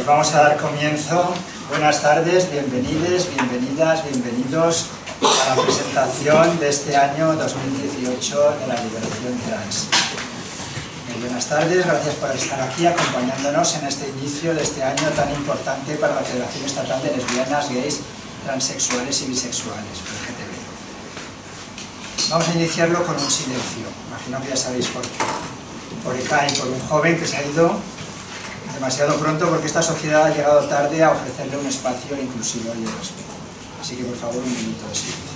vamos a dar comienzo. Buenas tardes, bienvenides, bienvenidas, bienvenidos a la presentación de este año 2018 de la liberación trans. Buenas tardes, gracias por estar aquí acompañándonos en este inicio de este año tan importante para la Federación Estatal de Lesbianas, Gays, Transexuales y Bisexuales, FLGTB. Vamos a iniciarlo con un silencio, imagino que ya sabéis por qué. Por ECA y por un joven que se ha ido demasiado pronto porque esta sociedad ha llegado tarde a ofrecerle un espacio inclusivo y de respeto. Así que por favor un minuto de silencio.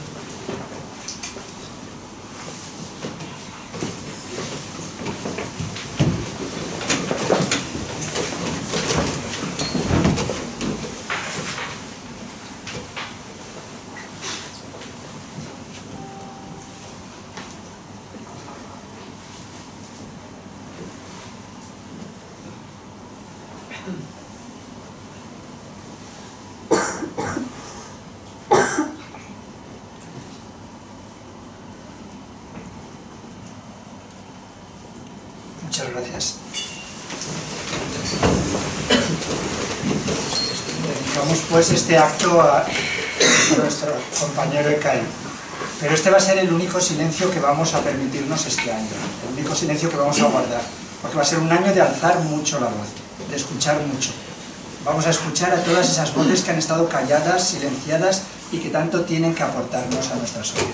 Muchas gracias. Dedicamos pues este acto a nuestro compañero Ekai. Pero este va a ser el único silencio que vamos a permitirnos este año, el único silencio que vamos a guardar, porque va a ser un año de alzar mucho la voz, de escuchar mucho. Vamos a escuchar a todas esas voces que han estado calladas, silenciadas y que tanto tienen que aportarnos a nuestra sociedad.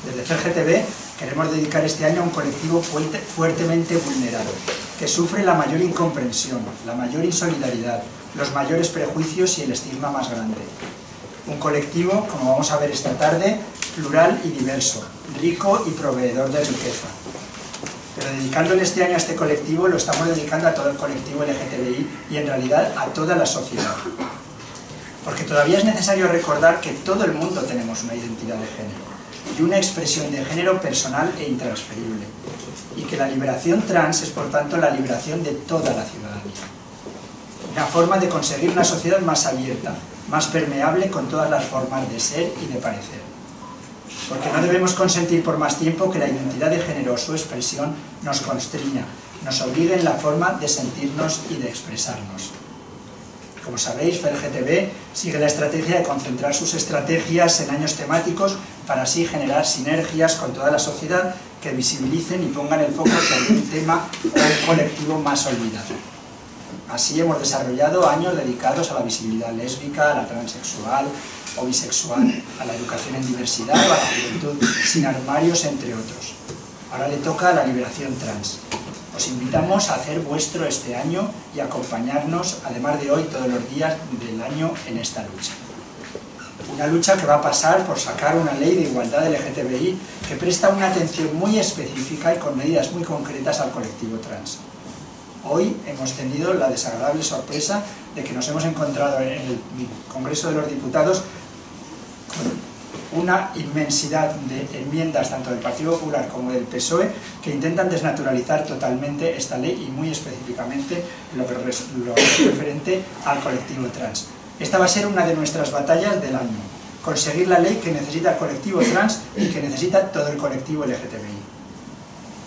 Desde FLGTB queremos dedicar este año a un colectivo fuertemente vulnerado, que sufre la mayor incomprensión, la mayor insolidaridad, los mayores prejuicios y el estigma más grande. Un colectivo, como vamos a ver esta tarde, plural y diverso, rico y proveedor de riqueza. Pero dedicándole este año a este colectivo, lo estamos dedicando a todo el colectivo LGTBI y en realidad a toda la sociedad. Porque todavía es necesario recordar que todo el mundo tenemos una identidad de género y una expresión de género personal e intransferible, y que la liberación trans es por tanto la liberación de toda la ciudadanía. Una forma de conseguir una sociedad más abierta, más permeable con todas las formas de ser y de parecer. Porque no debemos consentir por más tiempo que la identidad de género o su expresión nos constriña, nos obligue en la forma de sentirnos y de expresarnos. Como sabéis, FLGTB sigue la estrategia de concentrar sus estrategias en años temáticos para así generar sinergias con toda la sociedad que visibilicen y pongan el foco sobre un tema o un colectivo más olvidado. Así hemos desarrollado años dedicados a la visibilidad lésbica, a la transexual o bisexual, a la educación en diversidad o a la juventud sin armarios, entre otros. Ahora le toca a la liberación trans. Os invitamos a hacer vuestro este año y acompañarnos, además de hoy, todos los días del año en esta lucha. Una lucha que va a pasar por sacar una ley de igualdad LGTBI que presta una atención muy específica y con medidas muy concretas al colectivo trans. Hoy hemos tenido la desagradable sorpresa de que nos hemos encontrado en el Congreso de los Diputados con una inmensidad de enmiendas tanto del Partido Popular como del PSOE que intentan desnaturalizar totalmente esta ley y muy específicamente lo referente al colectivo trans. Esta va a ser una de nuestras batallas del año, conseguir la ley que necesita el colectivo trans y que necesita todo el colectivo LGTBI.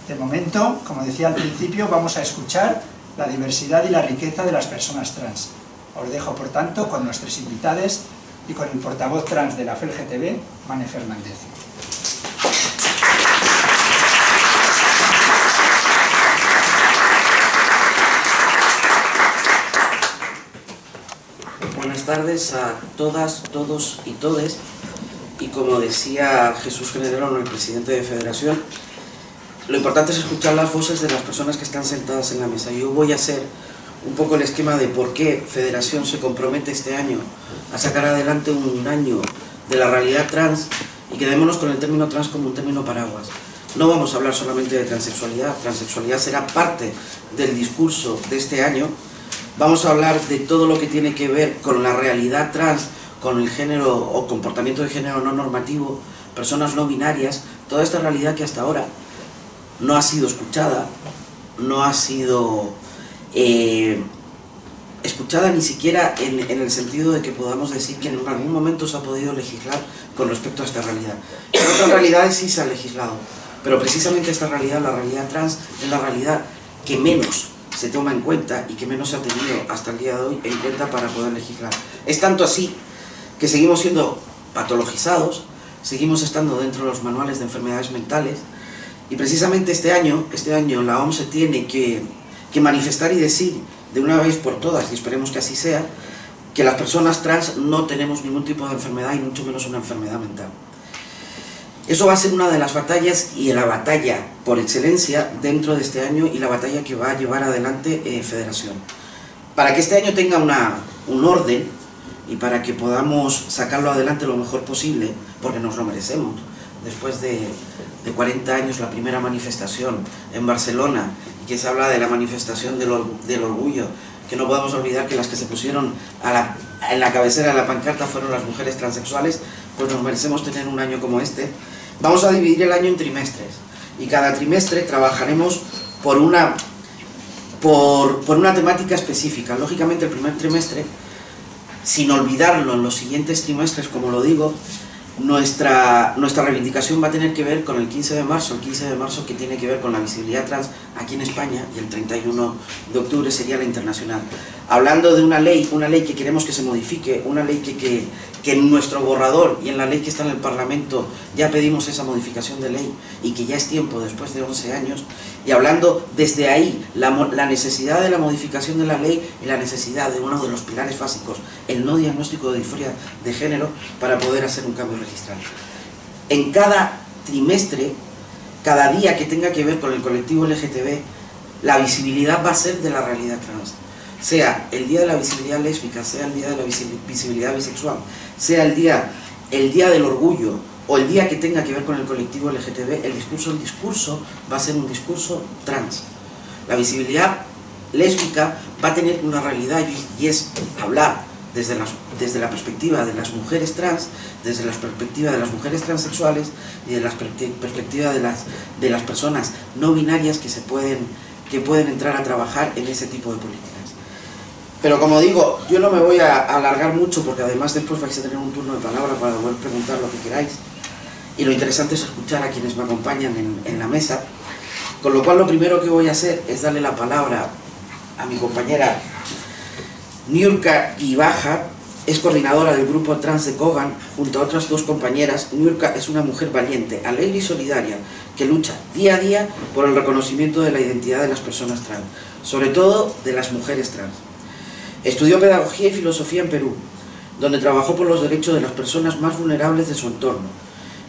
De momento, como decía al principio, vamos a escuchar la diversidad y la riqueza de las personas trans. Os dejo, por tanto, con nuestros invitados y con el portavoz trans de la FLGTB, Mane Fernández. Buenas tardes a todas, todos y todes. Y como decía Jesús Generón, el presidente de Federación, lo importante es escuchar las voces de las personas que están sentadas en la mesa. Yo voy a hacer un poco el esquema de por qué Federación se compromete este año a sacar adelante un año de la realidad trans y quedémonos con el término trans como un término paraguas. No vamos a hablar solamente de transexualidad, transexualidad será parte del discurso de este año. Vamos a hablar de todo lo que tiene que ver con la realidad trans, con el género o comportamiento de género no normativo, personas no binarias, toda esta realidad que hasta ahora no ha sido escuchada, no ha sido escuchada ni siquiera en el sentido de que podamos decir que en algún momento se ha podido legislar con respecto a esta realidad. En otras realidades sí se ha legislado, pero precisamente esta realidad, la realidad trans, es la realidad que menos se toma en cuenta y que menos se ha tenido hasta el día de hoy en cuenta para poder legislar. Es tanto así que seguimos siendo patologizados, seguimos estando dentro de los manuales de enfermedades mentales, y precisamente este año la OMS se tiene que manifestar y decir de una vez por todas, y esperemos que así sea, que las personas trans no tenemos ningún tipo de enfermedad y mucho menos una enfermedad mental. Eso va a ser una de las batallas y la batalla por excelencia dentro de este año y la batalla que va a llevar adelante Federación. Para que este año tenga un orden y para que podamos sacarlo adelante lo mejor posible, porque nos lo merecemos. Después de 40 años, la primera manifestación en Barcelona, y que se habla de la manifestación del orgullo, que no podemos olvidar que las que se pusieron en la cabecera de la pancarta fueron las mujeres transexuales, pues nos merecemos tener un año como este. Vamos a dividir el año en trimestres, y cada trimestre trabajaremos por una temática específica. Lógicamente el primer trimestre, sin olvidarlo en los siguientes trimestres, como lo digo, nuestra reivindicación va a tener que ver con el 15 de marzo, que tiene que ver con la visibilidad trans aquí en España, y el 31 de octubre sería la internacional. Hablando de una ley que queremos que se modifique, una ley que en nuestro borrador y en la ley que está en el Parlamento ya pedimos esa modificación de ley y que ya es tiempo después de 11 años, y hablando desde ahí la necesidad de la modificación de la ley y la necesidad de uno de los pilares básicos, el no diagnóstico de disforia de género, para poder hacer un cambio registral. En cada trimestre, cada día que tenga que ver con el colectivo LGTB, la visibilidad va a ser de la realidad trans. Sea el día de la visibilidad lésbica, sea el día de la visibilidad bisexual, sea el día del orgullo, o el día que tenga que ver con el colectivo LGTB, el discurso va a ser un discurso trans. La visibilidad lésbica va a tener una realidad, y es hablar desde la perspectiva de las mujeres trans, desde la perspectiva de las mujeres transexuales y de la perspectiva de las personas no binarias que pueden entrar a trabajar en ese tipo de políticas. Pero como digo, yo no me voy a alargar mucho, porque además después vais a tener un turno de palabra para poder preguntar lo que queráis, y lo interesante es escuchar a quienes me acompañan en la mesa, con lo cual lo primero que voy a hacer es darle la palabra a mi compañera Niurka Guibaja. Es coordinadora del grupo trans de Kogan, junto a otras dos compañeras. Niurka es una mujer valiente, alegre y solidaria, que lucha día a día por el reconocimiento de la identidad de las personas trans, sobre todo de las mujeres trans. Estudió Pedagogía y Filosofía en Perú, donde trabajó por los derechos de las personas más vulnerables de su entorno.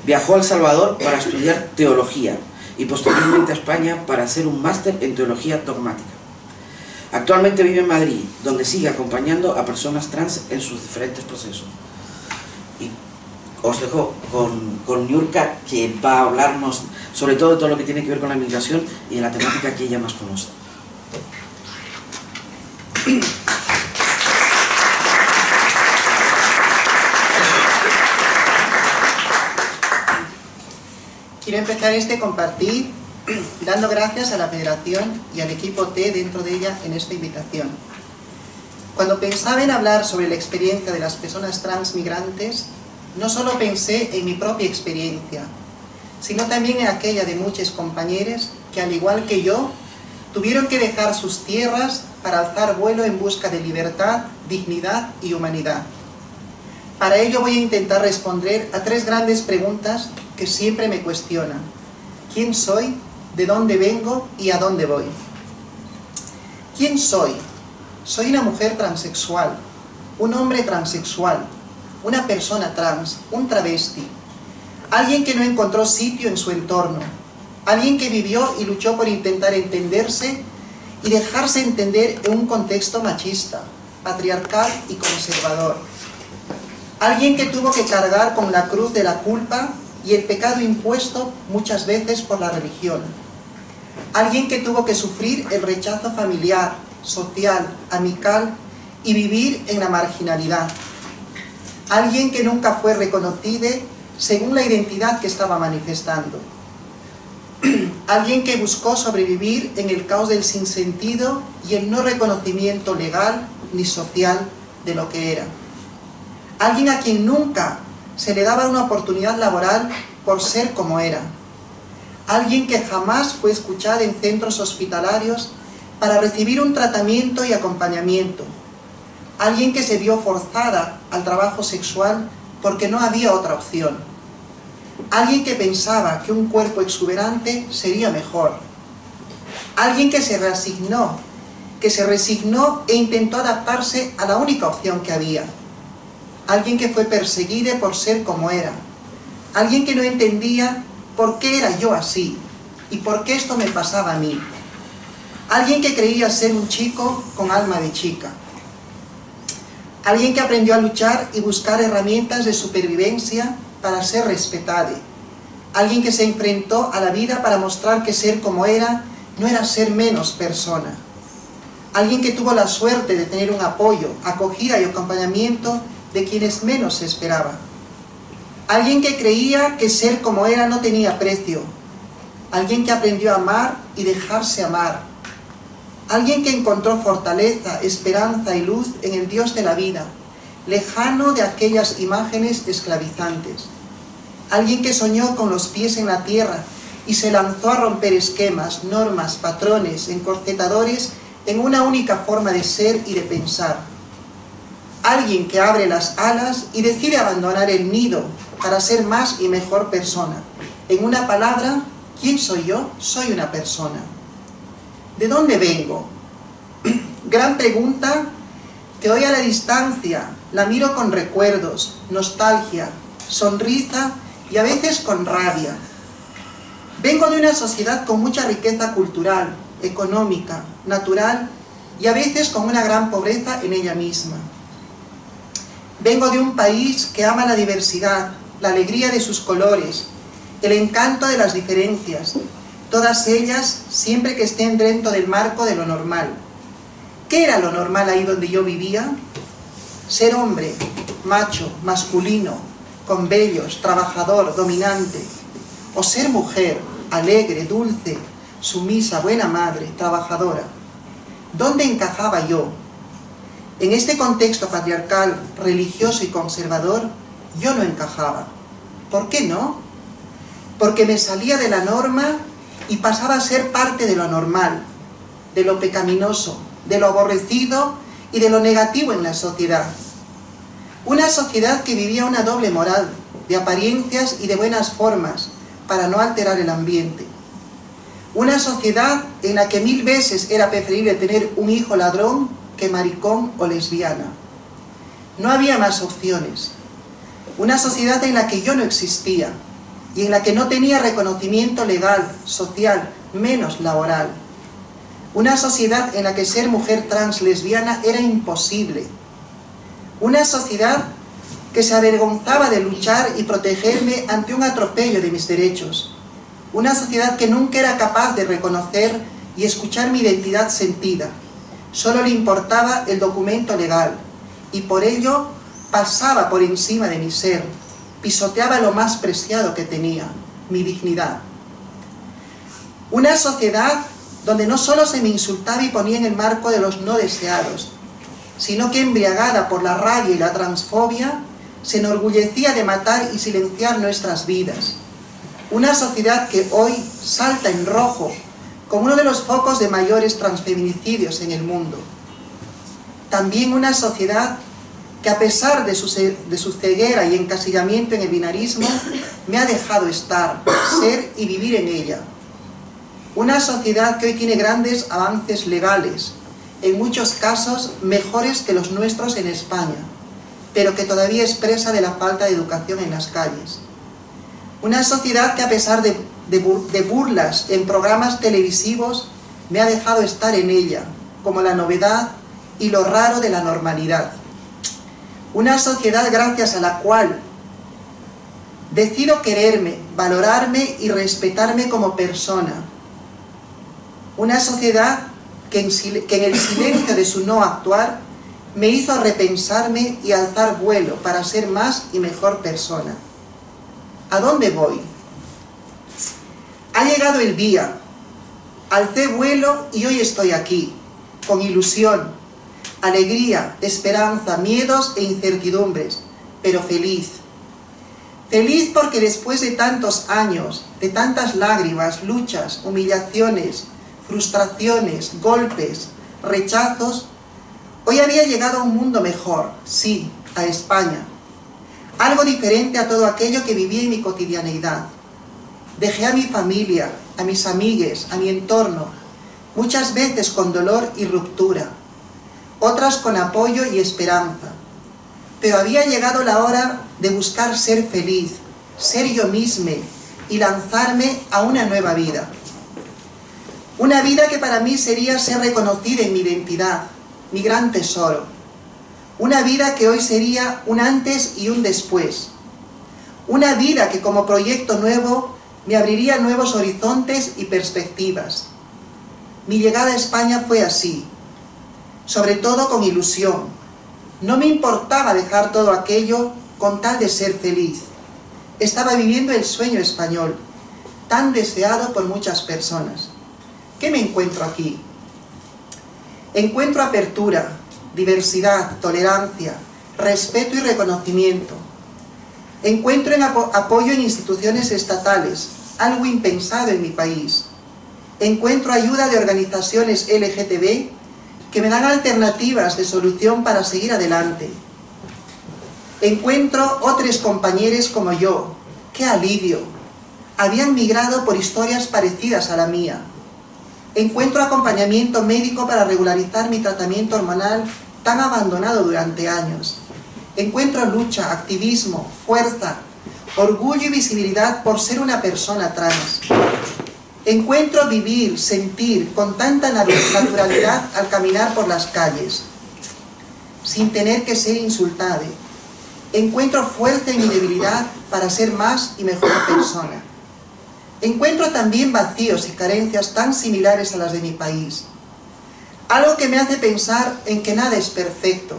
Viajó a El Salvador para estudiar Teología y posteriormente a España para hacer un máster en Teología Dogmática. Actualmente vive en Madrid, donde sigue acompañando a personas trans en sus diferentes procesos. Y os dejo con Niurka, que va a hablarnos sobre todo lo que tiene que ver con la migración y la temática que ella más conoce. Quiero empezar compartir dando gracias a la Federación y al equipo T dentro de ella en esta invitación. Cuando pensaba en hablar sobre la experiencia de las personas trans migrantes, no solo pensé en mi propia experiencia, sino también en aquella de muchos compañeros que, al igual que yo, tuvieron que dejar sus tierras para alzar vuelo en busca de libertad, dignidad y humanidad. Para ello voy a intentar responder a tres grandes preguntas que siempre me cuestionan: ¿quién soy? ¿De dónde vengo? ¿Y a dónde voy? ¿Quién soy? Soy una mujer transexual, un hombre transexual, una persona trans, un travesti, alguien que no encontró sitio en su entorno, alguien que vivió y luchó por intentar entenderse y dejarse entender en un contexto machista, patriarcal y conservador. Alguien que tuvo que cargar con la cruz de la culpa y el pecado impuesto muchas veces por la religión. Alguien que tuvo que sufrir el rechazo familiar, social, amical y vivir en la marginalidad. Alguien que nunca fue reconocido según la identidad que estaba manifestando. Alguien que buscó sobrevivir en el caos del sinsentido y el no reconocimiento legal ni social de lo que era. Alguien a quien nunca se le daba una oportunidad laboral por ser como era. Alguien que jamás fue escuchado en centros hospitalarios para recibir un tratamiento y acompañamiento. Alguien que se vio forzada al trabajo sexual porque no había otra opción. Alguien que pensaba que un cuerpo exuberante sería mejor. Alguien que se resignó e intentó adaptarse a la única opción que había. Alguien que fue perseguida por ser como era. Alguien que no entendía por qué era yo así y por qué esto me pasaba a mí. Alguien que creía ser un chico con alma de chica. Alguien que aprendió a luchar y buscar herramientas de supervivencia para ser respetado. Alguien que se enfrentó a la vida para mostrar que ser como era no era ser menos persona. Alguien que tuvo la suerte de tener un apoyo, acogida y acompañamiento de quienes menos se esperaba. Alguien que creía que ser como era no tenía precio. Alguien que aprendió a amar y dejarse amar. Alguien que encontró fortaleza, esperanza y luz en el Dios de la vida, lejano de aquellas imágenes esclavizantes. Alguien que soñó con los pies en la tierra y se lanzó a romper esquemas, normas, patrones, encorsetadores en una única forma de ser y de pensar. Alguien que abre las alas y decide abandonar el nido para ser más y mejor persona. En una palabra, ¿quién soy yo? Soy una persona. ¿De dónde vengo? Gran pregunta que hoy a la distancia la miro con recuerdos, nostalgia, sonrisa y a veces con rabia. Vengo de una sociedad con mucha riqueza cultural, económica, natural y a veces con una gran pobreza en ella misma. Vengo de un país que ama la diversidad, la alegría de sus colores, el encanto de las diferencias, todas ellas siempre que estén dentro del marco de lo normal. ¿Qué era lo normal ahí donde yo vivía? Ser hombre, macho, masculino, con vellos, trabajador, dominante. O ser mujer, alegre, dulce, sumisa, buena madre, trabajadora. ¿Dónde encajaba yo? En este contexto patriarcal, religioso y conservador, yo no encajaba. ¿Por qué no? Porque me salía de la norma y pasaba a ser parte de lo anormal, de lo pecaminoso, de lo aborrecido y de lo negativo en la sociedad. Una sociedad que vivía una doble moral, de apariencias y de buenas formas, para no alterar el ambiente. Una sociedad en la que 1000 veces era preferible tener un hijo ladrón que maricón o lesbiana. No había más opciones. Una sociedad en la que yo no existía y en la que no tenía reconocimiento legal, social, menos laboral. Una sociedad en la que ser mujer trans lesbiana era imposible. Una sociedad que se avergonzaba de luchar y protegerme ante un atropello de mis derechos. Una sociedad que nunca era capaz de reconocer y escuchar mi identidad sentida. Solo le importaba el documento legal y por ello pasaba por encima de mi ser, pisoteaba lo más preciado que tenía, mi dignidad. Una sociedad donde no solo se me insultaba y ponía en el marco de los no deseados, sino que embriagada por la rabia y la transfobia, se enorgullecía de matar y silenciar nuestras vidas. Una sociedad que hoy salta en rojo como uno de los focos de mayores transfeminicidios en el mundo. También una sociedad que a pesar de su ceguera y encasillamiento en el binarismo, me ha dejado estar, ser y vivir en ella. Una sociedad que hoy tiene grandes avances legales, en muchos casos mejores que los nuestros en España, pero que todavía es presa de la falta de educación en las calles. Una sociedad que a pesar de burlas en programas televisivos, me ha dejado estar en ella, como la novedad y lo raro de la normalidad. Una sociedad gracias a la cual decido quererme, valorarme y respetarme como persona. Una sociedad que en el silencio de su no actuar me hizo repensarme y alzar vuelo para ser más y mejor persona. ¿A dónde voy? Ha llegado el día, alcé vuelo y hoy estoy aquí, con ilusión, alegría, esperanza, miedos e incertidumbres, pero feliz. Feliz porque después de tantos años, de tantas lágrimas, luchas, humillaciones, frustraciones, golpes, rechazos, hoy había llegado a un mundo mejor, sí, a España. Algo diferente a todo aquello que vivía en mi cotidianeidad. Dejé a mi familia, a mis amigues, a mi entorno, muchas veces con dolor y ruptura, otras con apoyo y esperanza. Pero había llegado la hora de buscar ser feliz, ser yo misma y lanzarme a una nueva vida. Una vida que para mí sería ser reconocida en mi identidad, mi gran tesoro. Una vida que hoy sería un antes y un después. Una vida que como proyecto nuevo me abriría nuevos horizontes y perspectivas. Mi llegada a España fue así, sobre todo con ilusión. No me importaba dejar todo aquello con tal de ser feliz. Estaba viviendo el sueño español, tan deseado por muchas personas. ¿Qué me encuentro aquí? Encuentro apertura, diversidad, tolerancia, respeto y reconocimiento. Encuentro apoyo en instituciones estatales, algo impensado en mi país. Encuentro ayuda de organizaciones LGTB que me dan alternativas de solución para seguir adelante. Encuentro otros compañeros como yo. ¡Qué alivio! Habían migrado por historias parecidas a la mía. Encuentro acompañamiento médico para regularizar mi tratamiento hormonal tan abandonado durante años. Encuentro lucha, activismo, fuerza, orgullo y visibilidad por ser una persona trans. Encuentro vivir, sentir con tanta naturalidad al caminar por las calles, sin tener que ser insultada. Encuentro fuerza en mi debilidad para ser más y mejor persona. Encuentro también vacíos y carencias tan similares a las de mi país. Algo que me hace pensar en que nada es perfecto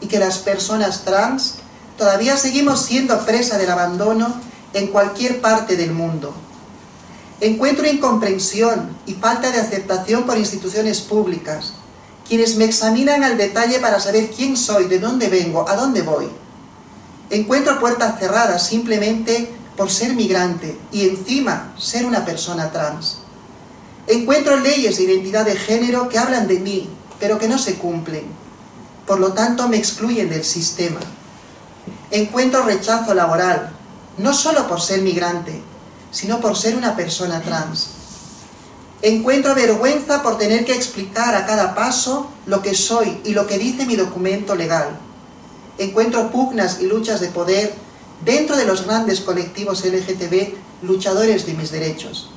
y que las personas trans todavía seguimos siendo presa del abandono en cualquier parte del mundo. Encuentro incomprensión y falta de aceptación por instituciones públicas, quienes me examinan al detalle para saber quién soy, de dónde vengo, a dónde voy. Encuentro puertas cerradas simplemente por ser migrante y encima ser una persona trans. Encuentro leyes de identidad de género que hablan de mí, pero que no se cumplen. Por lo tanto, me excluyen del sistema. Encuentro rechazo laboral, no solo por ser migrante, sino por ser una persona trans. Encuentro vergüenza por tener que explicar a cada paso lo que soy y lo que dice mi documento legal. Encuentro pugnas y luchas de poder dentro de los grandes colectivos LGTB luchadores de mis derechos.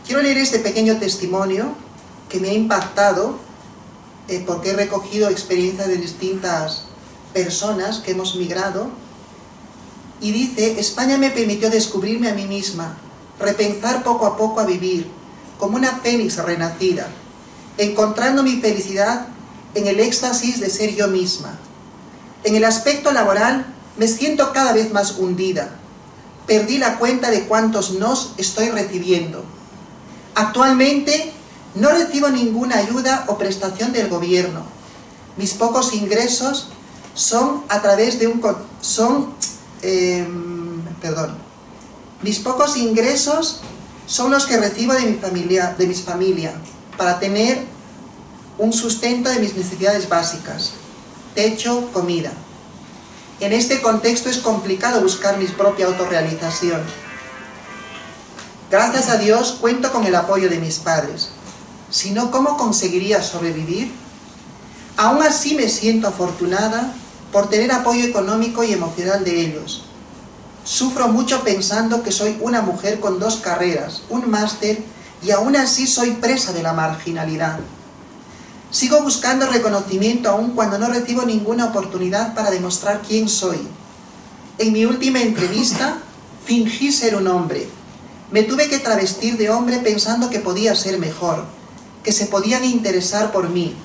Quiero leer este pequeño testimonio que me ha impactado porque he recogido experiencias de distintas personas que hemos migrado. Y dice: España me permitió descubrirme a mí misma, repensar poco a poco a vivir, como una fénix renacida, encontrando mi felicidad en el éxtasis de ser yo misma. En el aspecto laboral me siento cada vez más hundida. Perdí la cuenta de cuántos nos estoy recibiendo. Actualmente no recibo ninguna ayuda o prestación del gobierno. Mis pocos ingresos son a través de mis pocos ingresos son los que recibo de mi familia para tener un sustento de mis necesidades básicas, techo, comida. En este contexto es complicado buscar mi propia autorrealización. Gracias a Dios cuento con el apoyo de mis padres. Si no, ¿cómo conseguiría sobrevivir? Aún así me siento afortunada por tener apoyo económico y emocional de ellos. Sufro mucho pensando que soy una mujer con 2 carreras, un máster, y aún así soy presa de la marginalidad. Sigo buscando reconocimiento aún cuando no recibo ninguna oportunidad para demostrar quién soy. En mi última entrevista, fingí ser un hombre. Me tuve que travestir de hombre pensando que podía ser mejor, que se podían interesar por mí.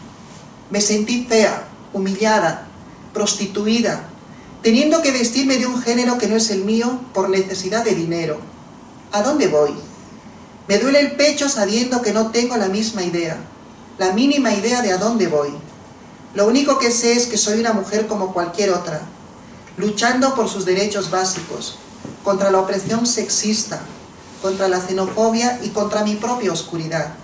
Me sentí fea, humillada, prostituida, teniendo que vestirme de un género que no es el mío por necesidad de dinero. ¿A dónde voy? Me duele el pecho sabiendo que no tengo la misma idea, la mínima idea de a dónde voy. Lo único que sé es que soy una mujer como cualquier otra, luchando por sus derechos básicos, contra la opresión sexista, contra la xenofobia y contra mi propia oscuridad.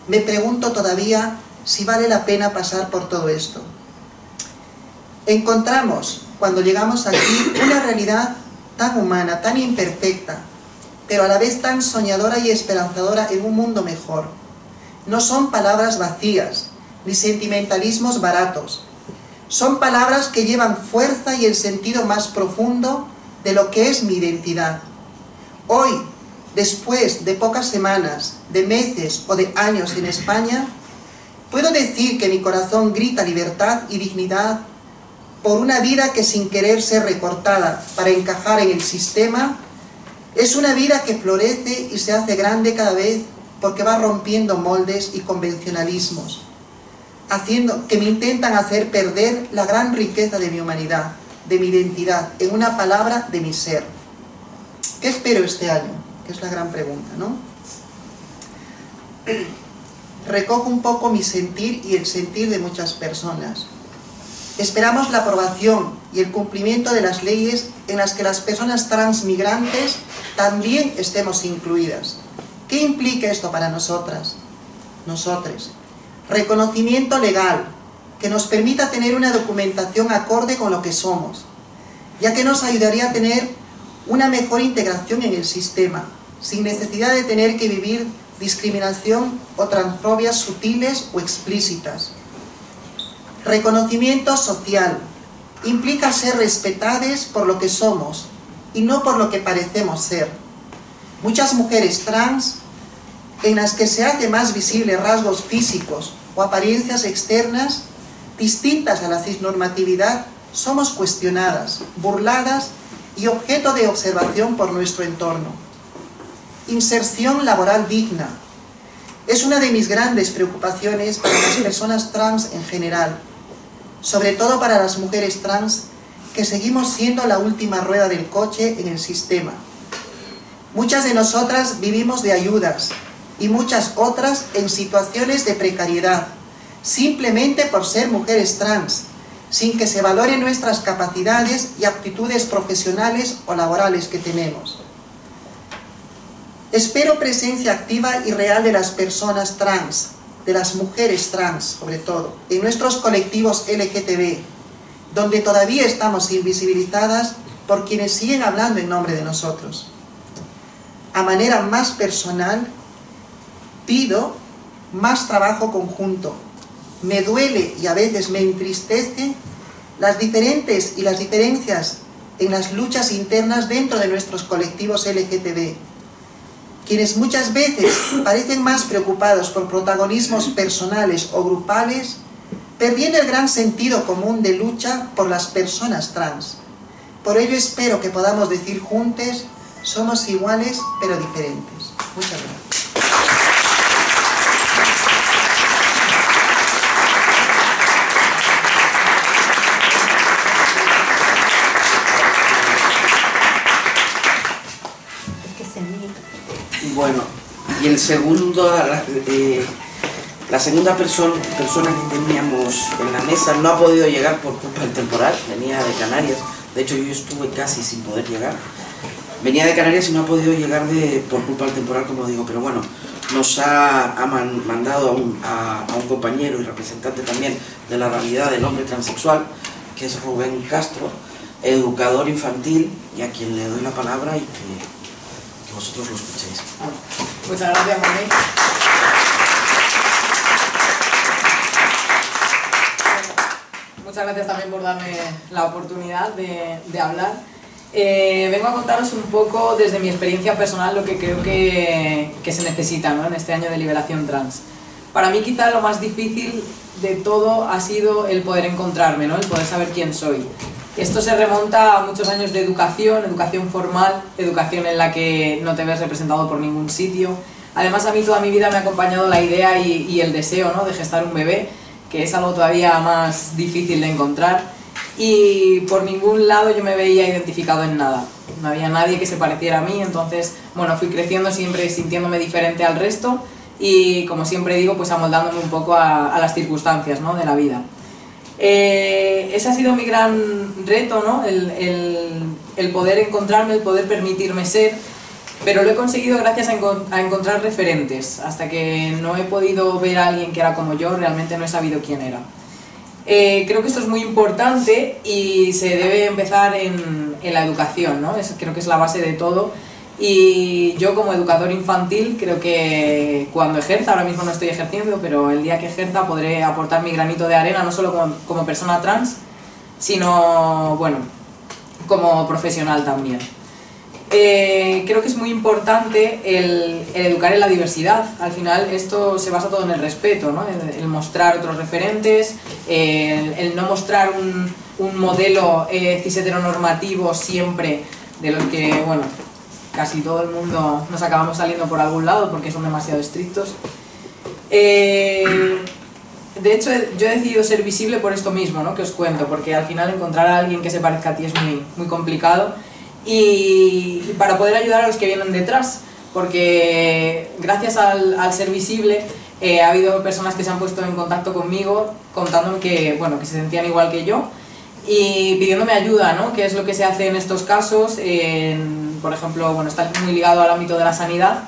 Me pregunto todavía si vale la pena pasar por todo esto. Encontramos, cuando llegamos aquí, una realidad tan humana, tan imperfecta, pero a la vez tan soñadora y esperanzadora en un mundo mejor. No son palabras vacías, ni sentimentalismos baratos. Son palabras que llevan fuerza y el sentido más profundo de lo que es mi identidad. Hoy, después de pocas semanas, de meses o de años en España, puedo decir que mi corazón grita libertad y dignidad por una vida que, sin querer ser recortada para encajar en el sistema, es una vida que florece y se hace grande cada vez porque va rompiendo moldes y convencionalismos, que me intentan hacer perder la gran riqueza de mi humanidad, de mi identidad, en una palabra, de mi ser. ¿Qué espero este año? Que es la gran pregunta, ¿no? Recojo un poco mi sentir y el sentir de muchas personas. Esperamos la aprobación y el cumplimiento de las leyes en las que las personas transmigrantes también estemos incluidas. ¿Qué implica esto para nosotras? Nosotres. Reconocimiento legal, que nos permita tener una documentación acorde con lo que somos, ya que nos ayudaría a tener una mejor integración en el sistema, sin necesidad de tener que vivir discriminación o transfobias sutiles o explícitas. Reconocimiento social, implica ser respetadas por lo que somos y no por lo que parecemos ser. Muchas mujeres trans, en las que se hace más visibles rasgos físicos o apariencias externas distintas a la cisnormatividad, somos cuestionadas, burladas y objeto de observación por nuestro entorno. Inserción laboral digna es una de mis grandes preocupaciones para las personas trans en general, sobre todo para las mujeres trans que seguimos siendo la última rueda del coche en el sistema. Muchas de nosotras vivimos de ayudas y muchas otras en situaciones de precariedad, simplemente por ser mujeres trans, sin que se valoren nuestras capacidades y aptitudes profesionales o laborales que tenemos. Espero presencia activa y real de las personas trans, de las mujeres trans sobre todo, en nuestros colectivos LGTB, donde todavía estamos invisibilizadas por quienes siguen hablando en nombre de nosotros. A manera más personal, pido más trabajo conjunto. Me duele y a veces me entristece las diferencias en las luchas internas dentro de nuestros colectivos LGTB, quienes muchas veces parecen más preocupados por protagonismos personales o grupales, perdiendo el gran sentido común de lucha por las personas trans. Por ello espero que podamos decir juntos, somos iguales pero diferentes. Muchas gracias. Bueno, y el segundo, la segunda persona que teníamos en la mesa no ha podido llegar por culpa del temporal, venía de Canarias, de hecho yo estuve casi sin poder llegar, venía de Canarias y no ha podido llegar por culpa del temporal, como digo, pero bueno, nos ha mandado a un compañero y representante también de la realidad del hombre transexual, que es Rubén Castro, educador infantil, y a quien le doy la palabra y que vosotros lo escuchéis. Muchas gracias, Moni. Muchas gracias también por darme la oportunidad de hablar. Vengo a contaros un poco desde mi experiencia personal lo que creo que se necesita, ¿no?, en este año de liberación trans. Para mí quizá lo más difícil de todo ha sido el poder encontrarme, ¿no?, el poder saber quién soy. Esto se remonta a muchos años de educación formal, educación en la que no te ves representado por ningún sitio. Además, a mí toda mi vida me ha acompañado la idea y el deseo, ¿no?, de gestar un bebé, que es algo todavía más difícil de encontrar. Y por ningún lado yo me veía identificado en nada. No había nadie que se pareciera a mí, entonces, bueno, fui creciendo siempre sintiéndome diferente al resto y, como siempre digo, pues amoldándome un poco a las circunstancias, ¿no?, de la vida. Ese ha sido mi gran reto, ¿no?, el poder encontrarme, el poder permitirme ser. pero lo he conseguido gracias a encontrar referentes. Hasta que no he podido ver a alguien que era como yo, realmente no he sabido quién era. Creo que esto es muy importante y se debe empezar en la educación, ¿no? Creo que es la base de todo. Y yo, como educador infantil, creo que cuando ejerza, ahora mismo no estoy ejerciendo, pero el día que ejerza podré aportar mi granito de arena, no solo como persona trans, sino, bueno, como profesional también. Creo que es muy importante el educar en la diversidad. Al final esto se basa todo en el respeto, ¿no? El mostrar otros referentes, el no mostrar un modelo cis heteronormativo siempre, de los que, bueno, casi todo el mundo nos acabamos saliendo por algún lado porque son demasiado estrictos. De hecho, yo he decidido ser visible por esto mismo, ¿no? Que os cuento, porque al final encontrar a alguien que se parezca a ti es muy complicado, y para poder ayudar a los que vienen detrás, porque gracias al ser visible ha habido personas que se han puesto en contacto conmigo contándome que, bueno, que se sentían igual que yo y pidiéndome ayuda, ¿no? ¿Qué es lo que se hace en estos casos? Por ejemplo, bueno, está muy ligado al ámbito de la sanidad.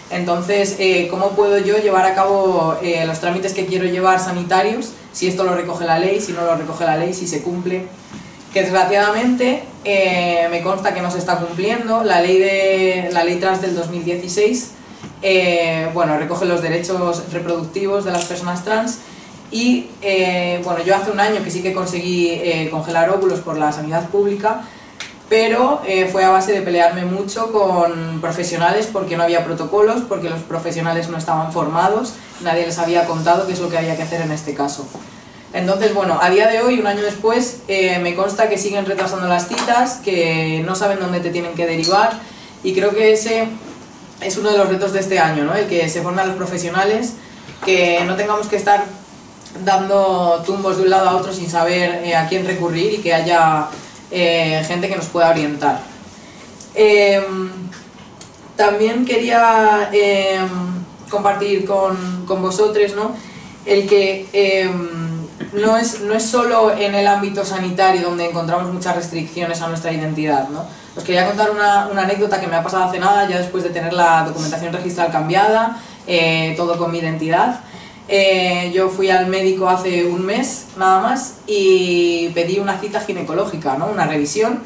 Entonces, ¿cómo puedo yo llevar a cabo los trámites que quiero llevar sanitarios? Si esto lo recoge la ley, si no lo recoge la ley, si se cumple. Que desgraciadamente me consta que no se está cumpliendo. La ley trans del 2016 bueno, recoge los derechos reproductivos de las personas trans. Y bueno, yo hace un año que sí que conseguí congelar óvulos por la sanidad pública, pero fue a base de pelearme mucho con profesionales porque no había protocolos, porque los profesionales no estaban formados, nadie les había contado qué es lo que había que hacer en este caso. Entonces, bueno, a día de hoy, un año después, me consta que siguen retrasando las citas, que no saben dónde te tienen que derivar, y creo que ese es uno de los retos de este año, ¿no? El que se formen a los profesionales, que no tengamos que estar dando tumbos de un lado a otro sin saber a quién recurrir, y que haya gente que nos pueda orientar. También quería compartir con vosotros, ¿no? El que no es solo en el ámbito sanitario donde encontramos muchas restricciones a nuestra identidad, ¿no? Os quería contar una anécdota que me ha pasado hace nada, ya después de tener la documentación registral cambiada, todo con mi identidad. Yo fui al médico hace un mes, nada más, y pedí una cita ginecológica, ¿no? Una revisión,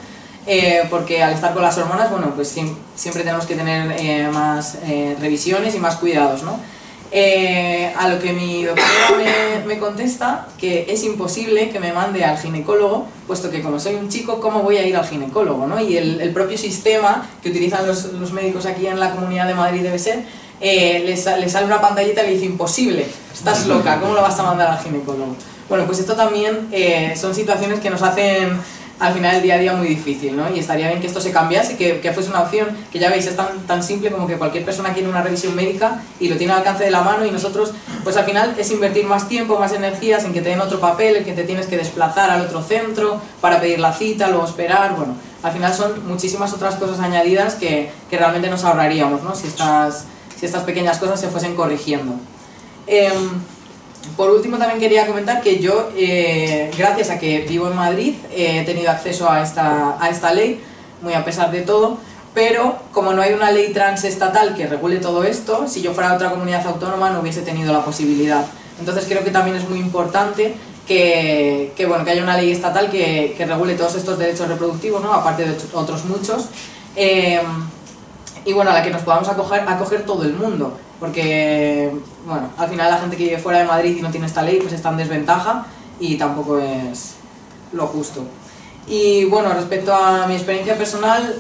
porque al estar con las hormonas, bueno, pues siempre tenemos que tener más revisiones y más cuidados, ¿no? A lo que mi doctora me contesta que es imposible que me mande al ginecólogo, puesto que como soy un chico, ¿cómo voy a ir al ginecólogo, ¿no? Y el propio sistema que utilizan los médicos aquí en la Comunidad de Madrid debe ser, le sale una pantallita y le dice: imposible, estás loca, ¿cómo lo vas a mandar al ginecólogo? Bueno, pues esto también son situaciones que nos hacen al final el día a día muy difícil, ¿no? Y estaría bien que esto se cambiase, que fuese una opción, que ya veis, es tan simple como que cualquier persona quiere una revisión médica y lo tiene al alcance de la mano, y nosotros, pues al final es invertir más tiempo, más energías en que te den otro papel, en que te tienes que desplazar al otro centro para pedir la cita, luego esperar, bueno, al final son muchísimas otras cosas añadidas que realmente nos ahorraríamos, ¿no? Si estas pequeñas cosas se fuesen corrigiendo. Por último, también quería comentar que yo, gracias a que vivo en Madrid, he tenido acceso a esta ley, muy a pesar de todo, pero como no hay una ley trans estatal que regule todo esto, si yo fuera a otra comunidad autónoma no hubiese tenido la posibilidad. Entonces creo que también es muy importante que haya una ley estatal que regule todos estos derechos reproductivos, ¿no? Aparte de otros muchos, y bueno, a la que nos podamos acoger todo el mundo, porque bueno, al final la gente que vive fuera de Madrid y no tiene esta ley pues está en desventaja y tampoco es lo justo. Y bueno, respecto a mi experiencia personal,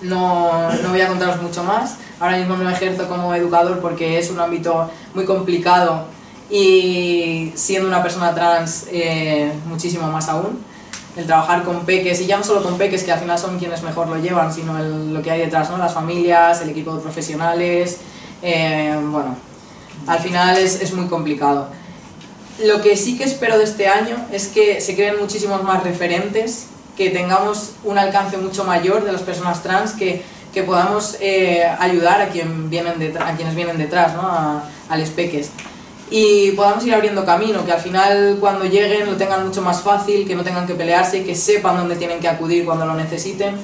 no voy a contaros mucho más. Ahora mismo no ejerzo como educador porque es un ámbito muy complicado, y siendo una persona trans muchísimo más aún. El trabajar con peques, y ya no solo con peques, que al final son quienes mejor lo llevan, sino lo que hay detrás, ¿no? Las familias, el equipo de profesionales, bueno, al final es muy complicado. Lo que sí que espero de este año es que se creen muchísimos más referentes, que tengamos un alcance mucho mayor de las personas trans, que podamos ayudar a quienes vienen detrás, ¿no? A los peques. Y podamos ir abriendo camino, que al final cuando lleguen lo tengan mucho más fácil, que no tengan que pelearse, que sepan dónde tienen que acudir cuando lo necesiten,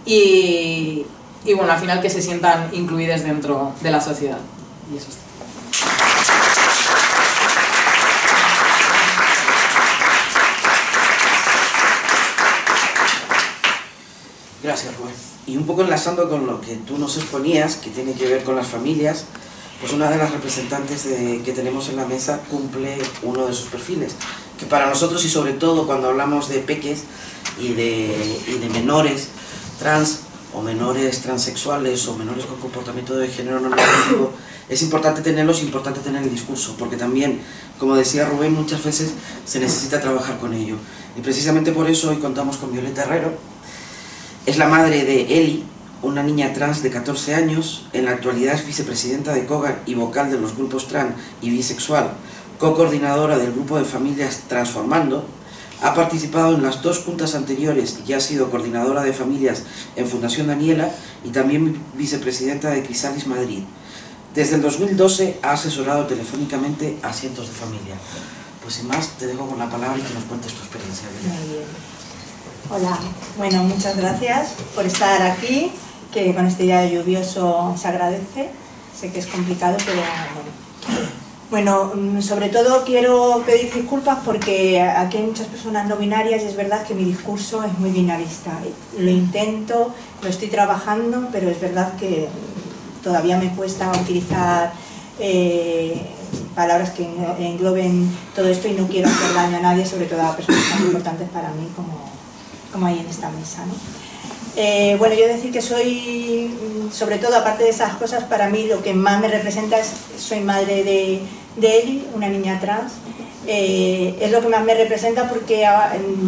y y bueno, al final que se sientan incluidas dentro de la sociedad. Y eso está. Gracias, Rubén. Y un poco enlazando con lo que tú nos exponías, que tiene que ver con las familias, pues una de las representantes que tenemos en la mesa cumple uno de sus perfiles, que para nosotros, y sobre todo cuando hablamos de peques y de menores trans o menores transexuales o menores con comportamiento de género normativo, es importante tenerlos, importante tener el discurso, porque también, como decía Rubén, muchas veces se necesita trabajar con ello. Y precisamente por eso hoy contamos con Violeta Herrero. Es la madre de Eli, una niña trans de 14 años, en la actualidad es vicepresidenta de COGAR y vocal de los grupos trans y bisexual, co-coordinadora del grupo de familias Transformando, ha participado en las 2 juntas anteriores y ha sido coordinadora de familias en Fundación Daniela y también vicepresidenta de Crisalis Madrid. Desde el 2012 ha asesorado telefónicamente a cientos de familias. Pues sin más, te dejo con la palabra y que nos cuentes tu experiencia. Muy bien. Hola, bueno, muchas gracias por estar aquí, que con este día lluvioso se agradece. Sé que es complicado, pero bueno. Bueno, sobre todo quiero pedir disculpas porque aquí hay muchas personas no binarias y es verdad que mi discurso es muy binarista. Lo intento, lo estoy trabajando, pero es verdad que todavía me cuesta utilizar palabras que engloben todo esto y no quiero hacer daño a nadie, sobre todo a personas tan importantes para mí como hay en esta mesa, ¿no? Bueno, yo decir que soy, sobre todo, aparte de esas cosas, para mí lo que más me representa es, soy madre de Eli, una niña trans. Es lo que más me representa porque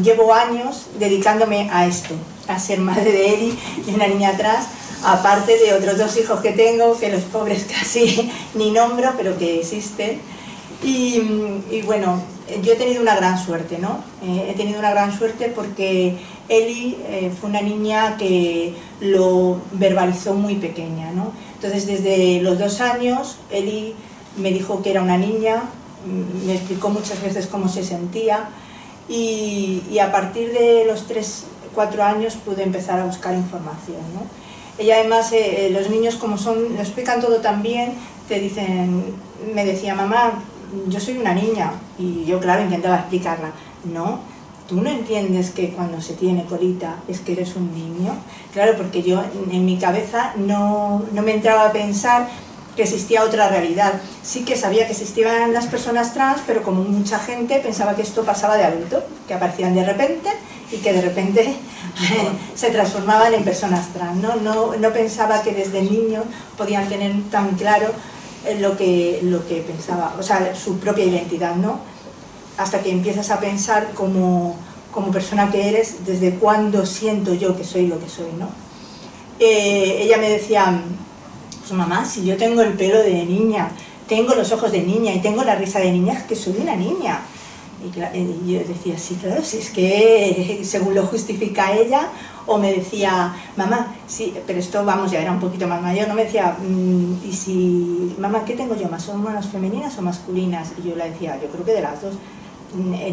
llevo años dedicándome a esto, a ser madre de Eli, de una niña trans, aparte de otros 2 hijos que tengo, que los pobres casi ni nombro, pero que existen. Y bueno, yo he tenido una gran suerte, ¿no? He tenido una gran suerte porque Eli fue una niña que lo verbalizó muy pequeña, ¿no? Entonces, desde los 2 años, Eli me dijo que era una niña, me explicó muchas veces cómo se sentía y a partir de los 3-4 años pude empezar a buscar información, ¿no? Ella además, los niños como son, lo explican todo tan bien, te dicen, me decía, mamá, yo soy una niña, y yo claro intentaba explicarla, no, tú no entiendes que cuando se tiene colita es que eres un niño, claro, porque yo en mi cabeza no me entraba a pensar que existía otra realidad, sí que sabía que existían las personas trans, pero como mucha gente pensaba que esto pasaba de adulto, que aparecían de repente y que de repente se transformaban en personas trans, no pensaba que desde niños podían tener tan claro lo que pensaba, o sea, su propia identidad, ¿no? Hasta que empiezas a pensar como persona que eres, desde cuándo siento yo que soy lo que soy, ¿no? Ella me decía, pues mamá, si yo tengo el pelo de niña, tengo los ojos de niña y tengo la risa de niña, es que soy una niña. Y yo decía, sí, claro, si es que según lo justifica ella, o me decía, mamá, sí, pero esto, vamos, ya era un poquito más mayor, no me decía, y si, mamá, ¿qué tengo yo? ¿Más hormonas femeninas o masculinas? Y yo le decía, yo creo que de las 2.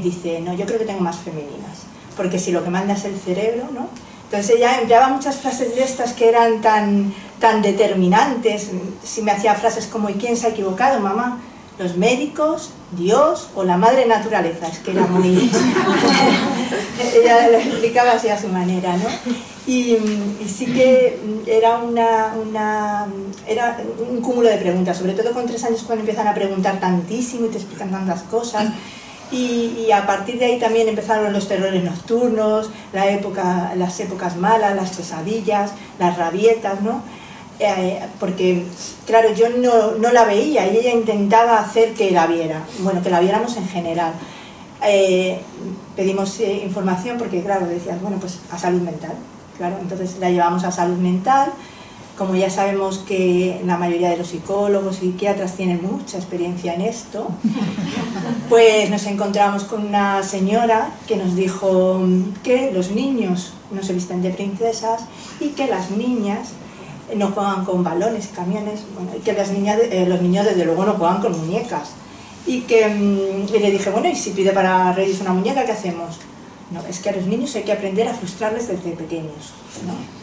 Dice, no, yo creo que tengo más femeninas, porque si lo que manda es el cerebro, ¿no? Entonces ella empleaba muchas frases de estas que eran tan determinantes. Si me hacía frases como, ¿y quién se ha equivocado, mamá? ¿Los médicos, Dios o la madre naturaleza? Es que era muy... ella lo explicaba así a su manera, ¿no? Y sí que era era un cúmulo de preguntas, sobre todo con 3 años cuando empiezan a preguntar tantísimo y te explican tantas cosas. Y a partir de ahí también empezaron los terrores nocturnos, las épocas malas, las pesadillas, las rabietas, ¿no? Porque, claro, yo no la veía y ella intentaba hacer que la viera, bueno, que la viéramos en general. Pedimos información porque, claro, decías, bueno, pues a salud mental, claro, entonces la llevamos a salud mental. Como ya sabemos que la mayoría de los psicólogos y psiquiatras tienen mucha experiencia en esto, pues nos encontramos con una señora que nos dijo que los niños no se visten de princesas y que las niñas no juegan con balones, camiones, bueno, y que los niños desde luego no juegan con muñecas. Y le dije, bueno, ¿y si pide para Reyes una muñeca, qué hacemos? No, es que a los niños hay que aprender a frustrarles desde pequeños, ¿no?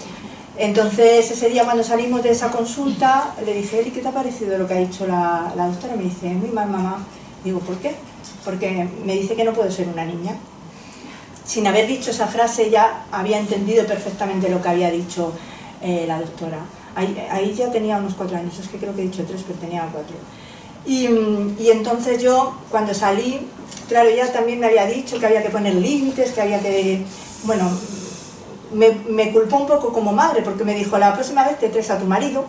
Entonces ese día cuando salimos de esa consulta le dije, Eli, ¿qué te ha parecido lo que ha dicho la doctora? Me dice, muy mal, mamá. Digo, ¿por qué? Porque me dice que no puedo ser una niña. Sin haber dicho esa frase ya había entendido perfectamente lo que había dicho la doctora. Ahí ya tenía unos 4 años, es que creo que he dicho 3, pero tenía 4. Y entonces yo, cuando salí, claro, ella también me había dicho que había que poner límites, que había que... Bueno, me culpó un poco como madre, porque me dijo, la próxima vez te traes a tu marido,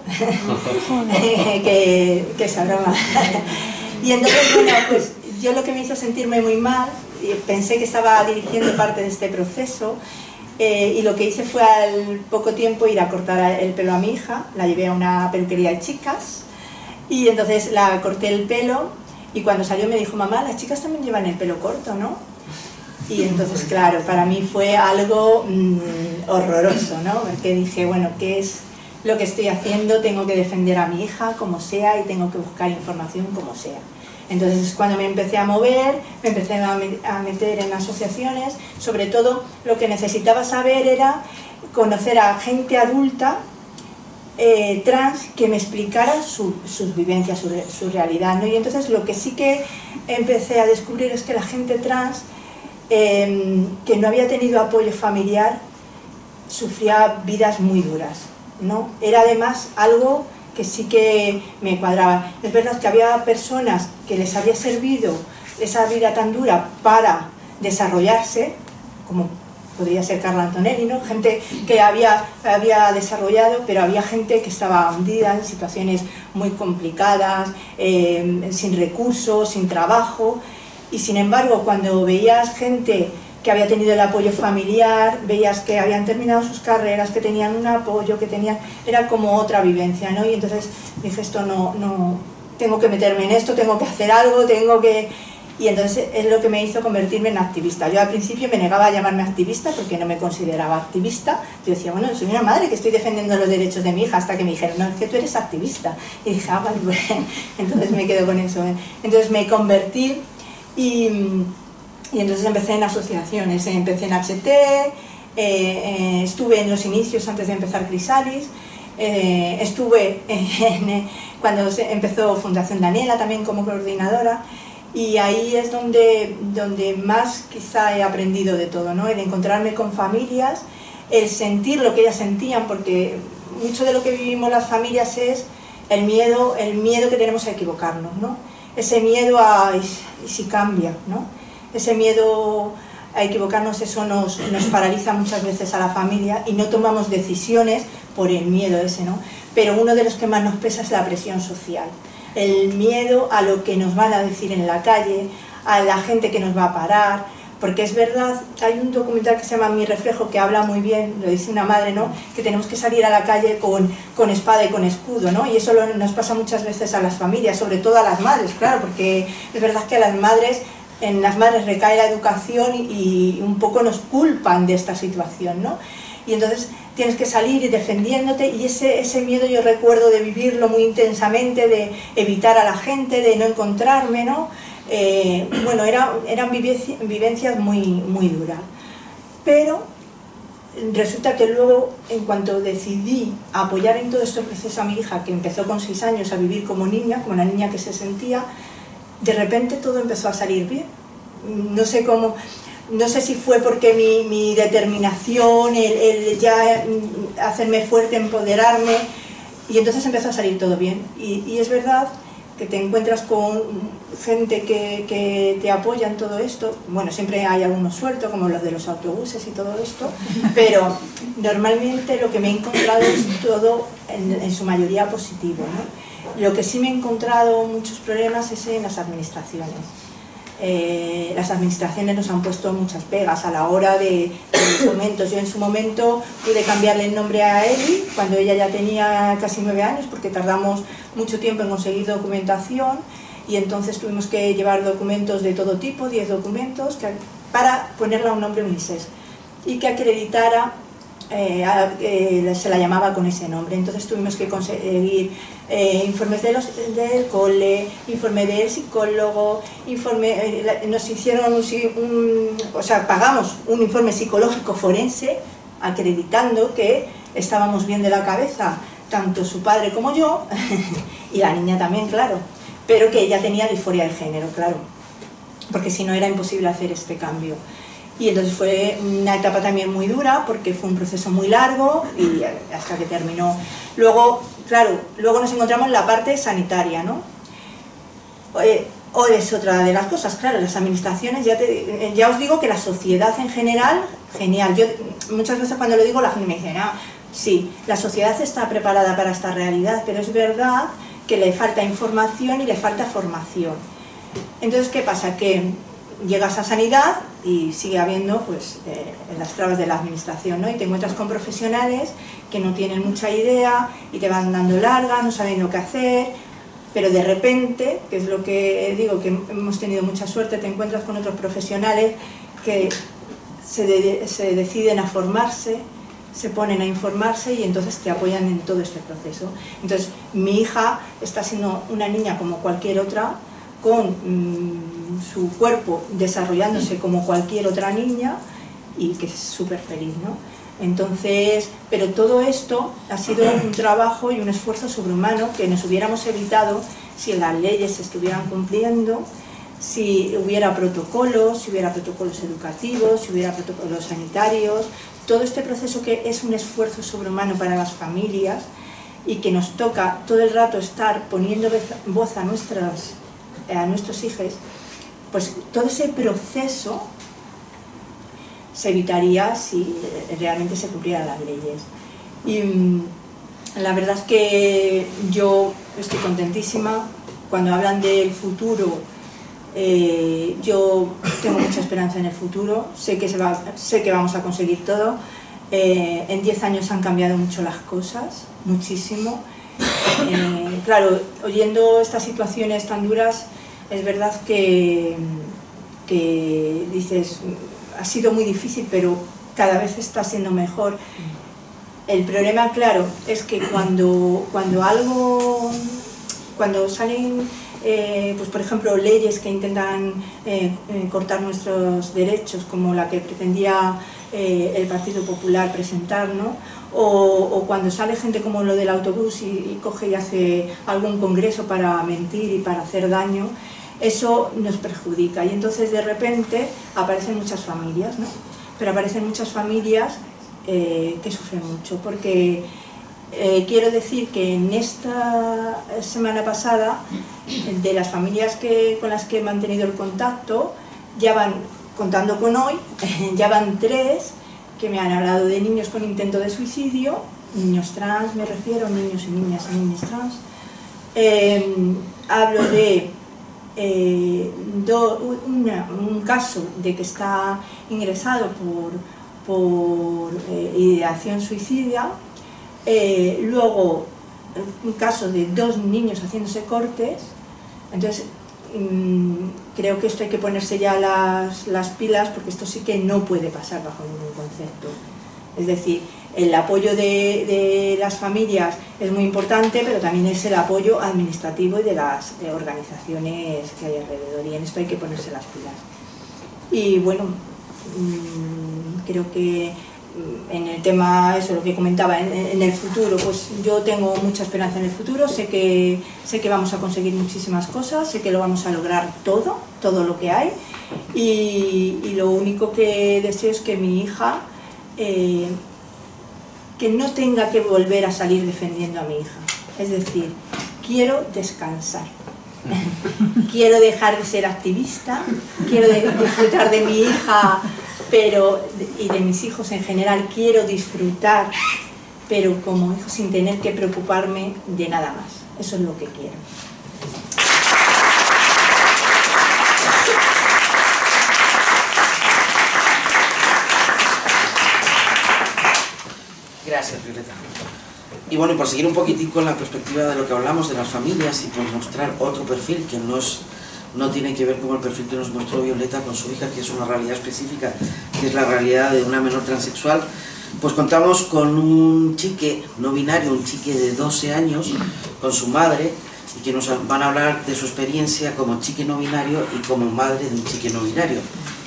que esa broma. Y entonces, bueno, pues yo lo que me hizo sentirme muy mal, pensé que estaba dirigiendo parte de este proceso, y lo que hice fue al poco tiempo ir a cortar el pelo a mi hija, la llevé a una peluquería de chicas, y entonces la corté el pelo, y cuando salió me dijo, mamá, las chicas también llevan el pelo corto, ¿no? Y entonces, claro, para mí fue algo horroroso, ¿no? Porque dije, bueno, ¿qué es lo que estoy haciendo? Tengo que defender a mi hija como sea y tengo que buscar información como sea. Entonces, cuando me empecé a mover, me empecé a meter en asociaciones, sobre todo lo que necesitaba saber era conocer a gente adulta trans que me explicara sus vivencias, su realidad, ¿no? Y entonces lo que sí que empecé a descubrir es que la gente trans que no había tenido apoyo familiar sufría vidas muy duras, ¿no? Era además algo que sí que me cuadraba. Es verdad que había personas que les había servido esa vida tan dura para desarrollarse, como podría ser Carla Antonelli, ¿no? Gente que había desarrollado, pero había gente que estaba hundida en situaciones muy complicadas, sin recursos, sin trabajo. Y sin embargo, cuando veías gente que había tenido el apoyo familiar, veías que habían terminado sus carreras, que tenían un apoyo, que tenían... Era como otra vivencia, ¿no? Y entonces dije, esto no... Tengo que meterme en esto, tengo que hacer algo, tengo que... Y entonces es lo que me hizo convertirme en activista. Yo al principio me negaba a llamarme activista porque no me consideraba activista. Yo decía, bueno, soy una madre que estoy defendiendo los derechos de mi hija, hasta que me dijeron, no, es que tú eres activista. Y dije, ah, vale, bueno. Entonces me quedo con eso. Entonces me convertí y entonces empecé en asociaciones. Empecé en HT, estuve en los inicios antes de empezar Crisalis, estuve cuando empezó Fundación Daniela también como coordinadora. Y ahí es donde más quizá he aprendido de todo, ¿no? El encontrarme con familias, el sentir lo que ellas sentían, porque mucho de lo que vivimos las familias es el miedo que tenemos a equivocarnos, ¿no? Ese miedo a ¿y si cambia?, ¿no? Ese miedo a equivocarnos, eso nos paraliza muchas veces a la familia y no tomamos decisiones por el miedo ese, ¿no? Pero uno de los que más nos pesa es la presión social. El miedo a lo que nos van a decir en la calle, a la gente que nos va a parar, porque es verdad, hay un documental que se llama Mi reflejo que habla muy bien, lo dice una madre, ¿no? Que tenemos que salir a la calle con espada y con escudo, ¿no? Y eso nos pasa muchas veces a las familias, sobre todo a las madres, claro, porque es verdad que en las madres recae la educación y un poco nos culpan de esta situación, ¿no? Y entonces tienes que salir y defendiéndote, y ese miedo yo recuerdo de vivirlo muy intensamente, de evitar a la gente, de no encontrarme, ¿no? Bueno, eran vivencias muy duras. Pero resulta que luego, en cuanto decidí apoyar en todo este proceso a mi hija, que empezó con 6 años a vivir como niña, como la niña que se sentía, de repente todo empezó a salir bien. No sé cómo... No sé si fue porque mi determinación, el ya hacerme fuerte, empoderarme, y entonces empezó a salir todo bien. Y es verdad que te encuentras con gente que te apoya en todo esto. Bueno, siempre hay algunos sueltos, como los de los autobuses y todo esto, pero normalmente lo que me he encontrado es todo en su mayoría positivo, ¿no? Lo que sí me he encontrado muchos problemas es en las administraciones. Las administraciones nos han puesto muchas pegas a la hora de documentos. Yo en su momento pude cambiarle el nombre a Eli cuando ella ya tenía casi 9 años, porque tardamos mucho tiempo en conseguir documentación, y entonces tuvimos que llevar documentos de todo tipo, 10 documentos, para ponerle un nombre unisex y que acreditara, se la llamaba con ese nombre. Entonces tuvimos que conseguir informes del cole, informe del psicólogo, nos hicieron pagamos un informe psicológico forense acreditando que estábamos bien de la cabeza, tanto su padre como yo, y la niña también, claro, pero que ella tenía disforia de género, claro, porque si no era imposible hacer este cambio. Y entonces fue una etapa también muy dura, porque fue un proceso muy largo y hasta que terminó. Luego, claro, luego nos encontramos en la parte sanitaria, ¿no? O es otra de las cosas, claro, las administraciones, ya os digo que la sociedad en general, genial. Yo muchas veces cuando lo digo la gente me dice, no, sí, la sociedad está preparada para esta realidad, pero es verdad que le falta información y le falta formación. Entonces, ¿qué pasa? Que llegas a sanidad y sigue habiendo pues las trabas de la administración, ¿no? Y te encuentras con profesionales que no tienen mucha idea y te van dando largas, no saben lo que hacer, pero de repente, que es lo que digo, que hemos tenido mucha suerte, te encuentras con otros profesionales que se deciden a formarse, se ponen a informarse y entonces te apoyan en todo este proceso. Entonces, mi hija está siendo una niña como cualquier otra, con su cuerpo desarrollándose como cualquier otra niña y que es súper feliz, ¿no? Entonces, pero todo esto ha sido un trabajo y un esfuerzo sobrehumano que nos hubiéramos evitado si las leyes se estuvieran cumpliendo, si hubiera protocolos educativos, si hubiera protocolos sanitarios, todo este proceso que es un esfuerzo sobrehumano para las familias y que nos toca todo el rato estar poniendo voz a nuestros hijos, pues todo ese proceso se evitaría si realmente se cumplieran las leyes. Y la verdad es que yo estoy contentísima. Cuando hablan del futuro, yo tengo mucha esperanza en el futuro, sé que vamos a conseguir todo. En 10 años han cambiado mucho las cosas, muchísimo. Claro, oyendo estas situaciones tan duras, es verdad que dices, ha sido muy difícil, pero cada vez está siendo mejor. El problema, claro, es que cuando salen, pues por ejemplo, leyes que intentan cortar nuestros derechos, como la que pretendía el Partido Popular presentar, ¿no? O cuando sale gente como lo del autobús y coge y hace algún congreso para mentir y para hacer daño, eso nos perjudica y entonces de repente aparecen muchas familias, ¿no? Pero aparecen muchas familias que sufren mucho, porque quiero decir que en esta semana pasada, de las familias con las que he mantenido el contacto, ya van, contando con hoy, ya van 3 que me han hablado de niños con intento de suicidio, niños trans me refiero, niños y niñas y niñas trans. Hablo de un caso de que está ingresado por ideación suicida, luego un caso de 2 niños haciéndose cortes. Entonces creo que esto hay que ponerse ya las pilas, porque esto sí que no puede pasar bajo ningún concepto. Es decir, el apoyo de las familias es muy importante, pero también es el apoyo administrativo y de las organizaciones que hay alrededor, y en esto hay que ponerse las pilas. Y bueno, creo que en el tema, eso, lo que comentaba, en el futuro, pues yo tengo mucha esperanza en el futuro, sé que vamos a conseguir muchísimas cosas, sé que lo vamos a lograr todo lo que hay, y lo único que deseo es que mi hija que no tenga que volver a salir defendiendo a mi hija. Es decir, quiero descansar, quiero dejar de ser activista, quiero disfrutar de mi hija y de mis hijos en general, quiero disfrutar, pero como hijo sin tener que preocuparme de nada más. Eso es lo que quiero. Gracias, Violeta. Y bueno, y por seguir un poquitín con la perspectiva de lo que hablamos de las familias y por mostrar otro perfil que no tiene que ver con el perfil que nos mostró Violeta con su hija, que es una realidad específica, que es la realidad de una menor transexual, pues contamos con un chique no binario, un chique de 12 años, con su madre, y que nos van a hablar de su experiencia como chique no binario y como madre de un chique no binario,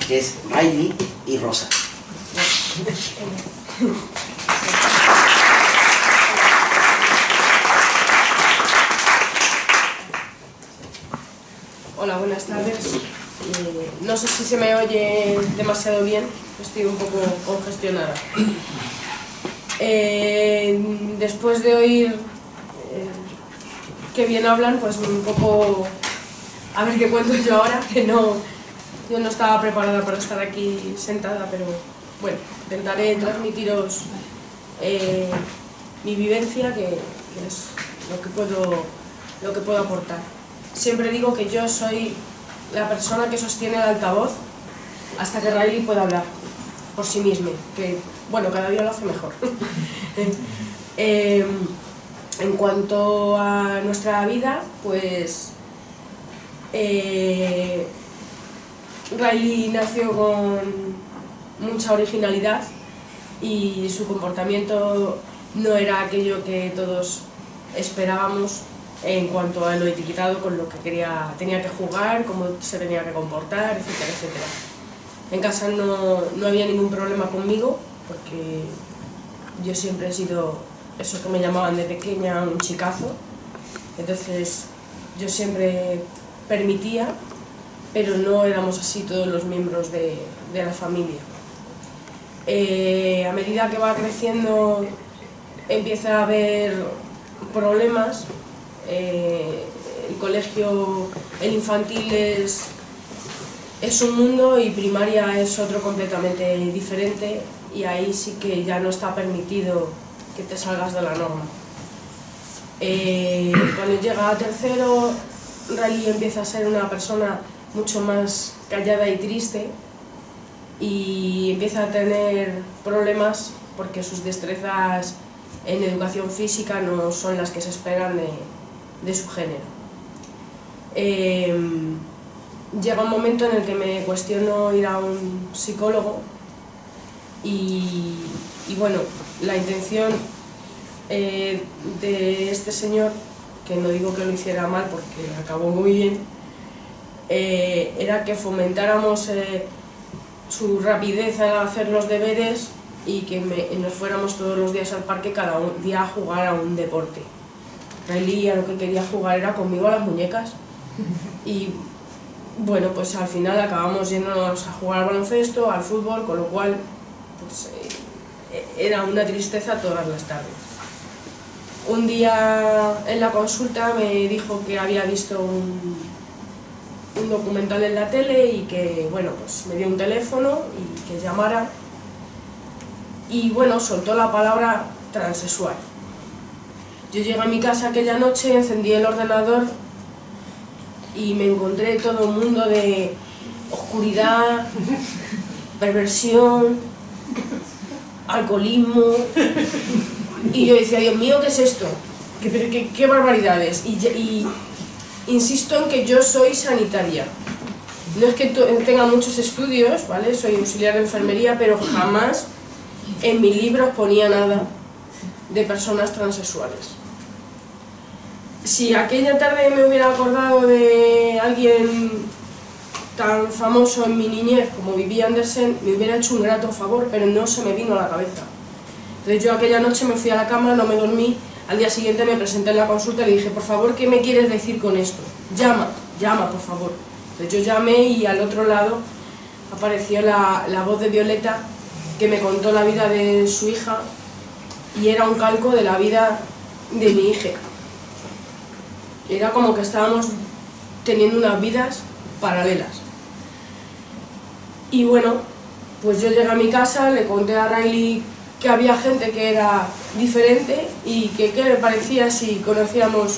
que es Riley y Rosa. Hola, buenas tardes. No sé si se me oye demasiado bien, estoy un poco congestionada. Después de oír que bien hablan, pues un poco a ver qué cuento yo ahora, que yo no estaba preparada para estar aquí sentada, pero bueno, intentaré transmitiros mi vivencia, que es lo que puedo aportar. Siempre digo que yo soy la persona que sostiene el altavoz hasta que Riley pueda hablar por sí mismo, que bueno, cada día lo hace mejor. En cuanto a nuestra vida, pues Riley nació con mucha originalidad y su comportamiento no era aquello que todos esperábamos en cuanto a lo etiquetado con lo que tenía que jugar, cómo se tenía que comportar, etcétera, etcétera. En casa no había ningún problema conmigo, porque yo siempre he sido eso que me llamaban de pequeña un chicazo, entonces yo siempre permitía, pero no éramos así todos los miembros de la familia. A medida que va creciendo empieza a haber problemas. El colegio, el infantil es un mundo y primaria es otro completamente diferente, y ahí sí que ya no está permitido que te salgas de la norma. Cuando llega a tercero, Riley empieza a ser una persona mucho más callada y triste, y empieza a tener problemas porque sus destrezas en educación física no son las que se esperan de su género. Llega un momento en el que me cuestiono ir a un psicólogo y bueno, la intención de este señor, que no digo que lo hiciera mal porque acabó muy bien, era que fomentáramos su rapidez al hacer los deberes y que nos fuéramos todos los días al parque, cada día a jugar a un deporte. Riley a lo que quería jugar era conmigo a las muñecas, y bueno, pues al final acabamos yéndonos a jugar al baloncesto, al fútbol, con lo cual pues, era una tristeza todas las tardes. Un día en la consulta me dijo que había visto un documental en la tele y que, bueno, pues me dio un teléfono y que llamara, y bueno, soltó la palabra transexual. Yo llegué a mi casa aquella noche, encendí el ordenador y me encontré todo un mundo de oscuridad, perversión, alcoholismo, y yo decía, Dios mío, ¿qué es esto? ¿Qué barbaridades? Y insisto en que yo soy sanitaria. No es que tenga muchos estudios, ¿vale? Soy auxiliar de enfermería, pero jamás en mi libro ponía nada de personas transexuales. Si aquella tarde me hubiera acordado de alguien tan famoso en mi niñez como Vivi Andersen, me hubiera hecho un grato favor, pero no se me vino a la cabeza. Entonces yo aquella noche me fui a la cama, no me dormí, al día siguiente me presenté en la consulta y le dije, por favor, ¿qué me quieres decir con esto? Llama, por favor. Entonces yo llamé y al otro lado apareció la voz de Violeta, que me contó la vida de su hija, y era un calco de la vida de mi hija. Era como que estábamos teniendo unas vidas paralelas. Y bueno, pues yo llegué a mi casa, le conté a Riley que había gente que era diferente y que qué le parecía si conocíamos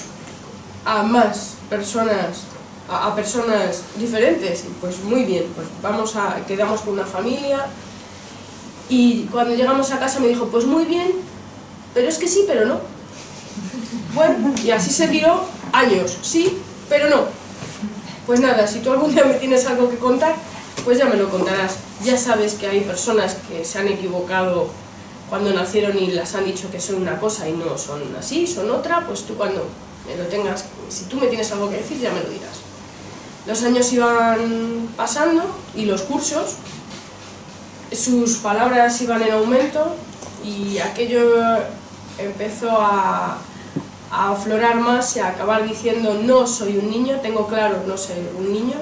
a más personas, a personas diferentes. Y pues muy bien, pues quedamos con una familia. Y cuando llegamos a casa me dijo, pues muy bien, pero es que sí, pero no. Bueno, y así se dio años, sí, pero no. Pues nada, si tú algún día me tienes algo que contar, pues ya me lo contarás. Ya sabes que hay personas que se han equivocado cuando nacieron y las han dicho que son una cosa y no son así, son otra, pues tú cuando me lo tengas, si tú me tienes algo que decir, ya me lo dirás. Los años iban pasando y los cursos, sus palabras iban en aumento y aquello empezó a a aflorar más y a acabar diciendo no soy un niño, tengo claro no soy un niño,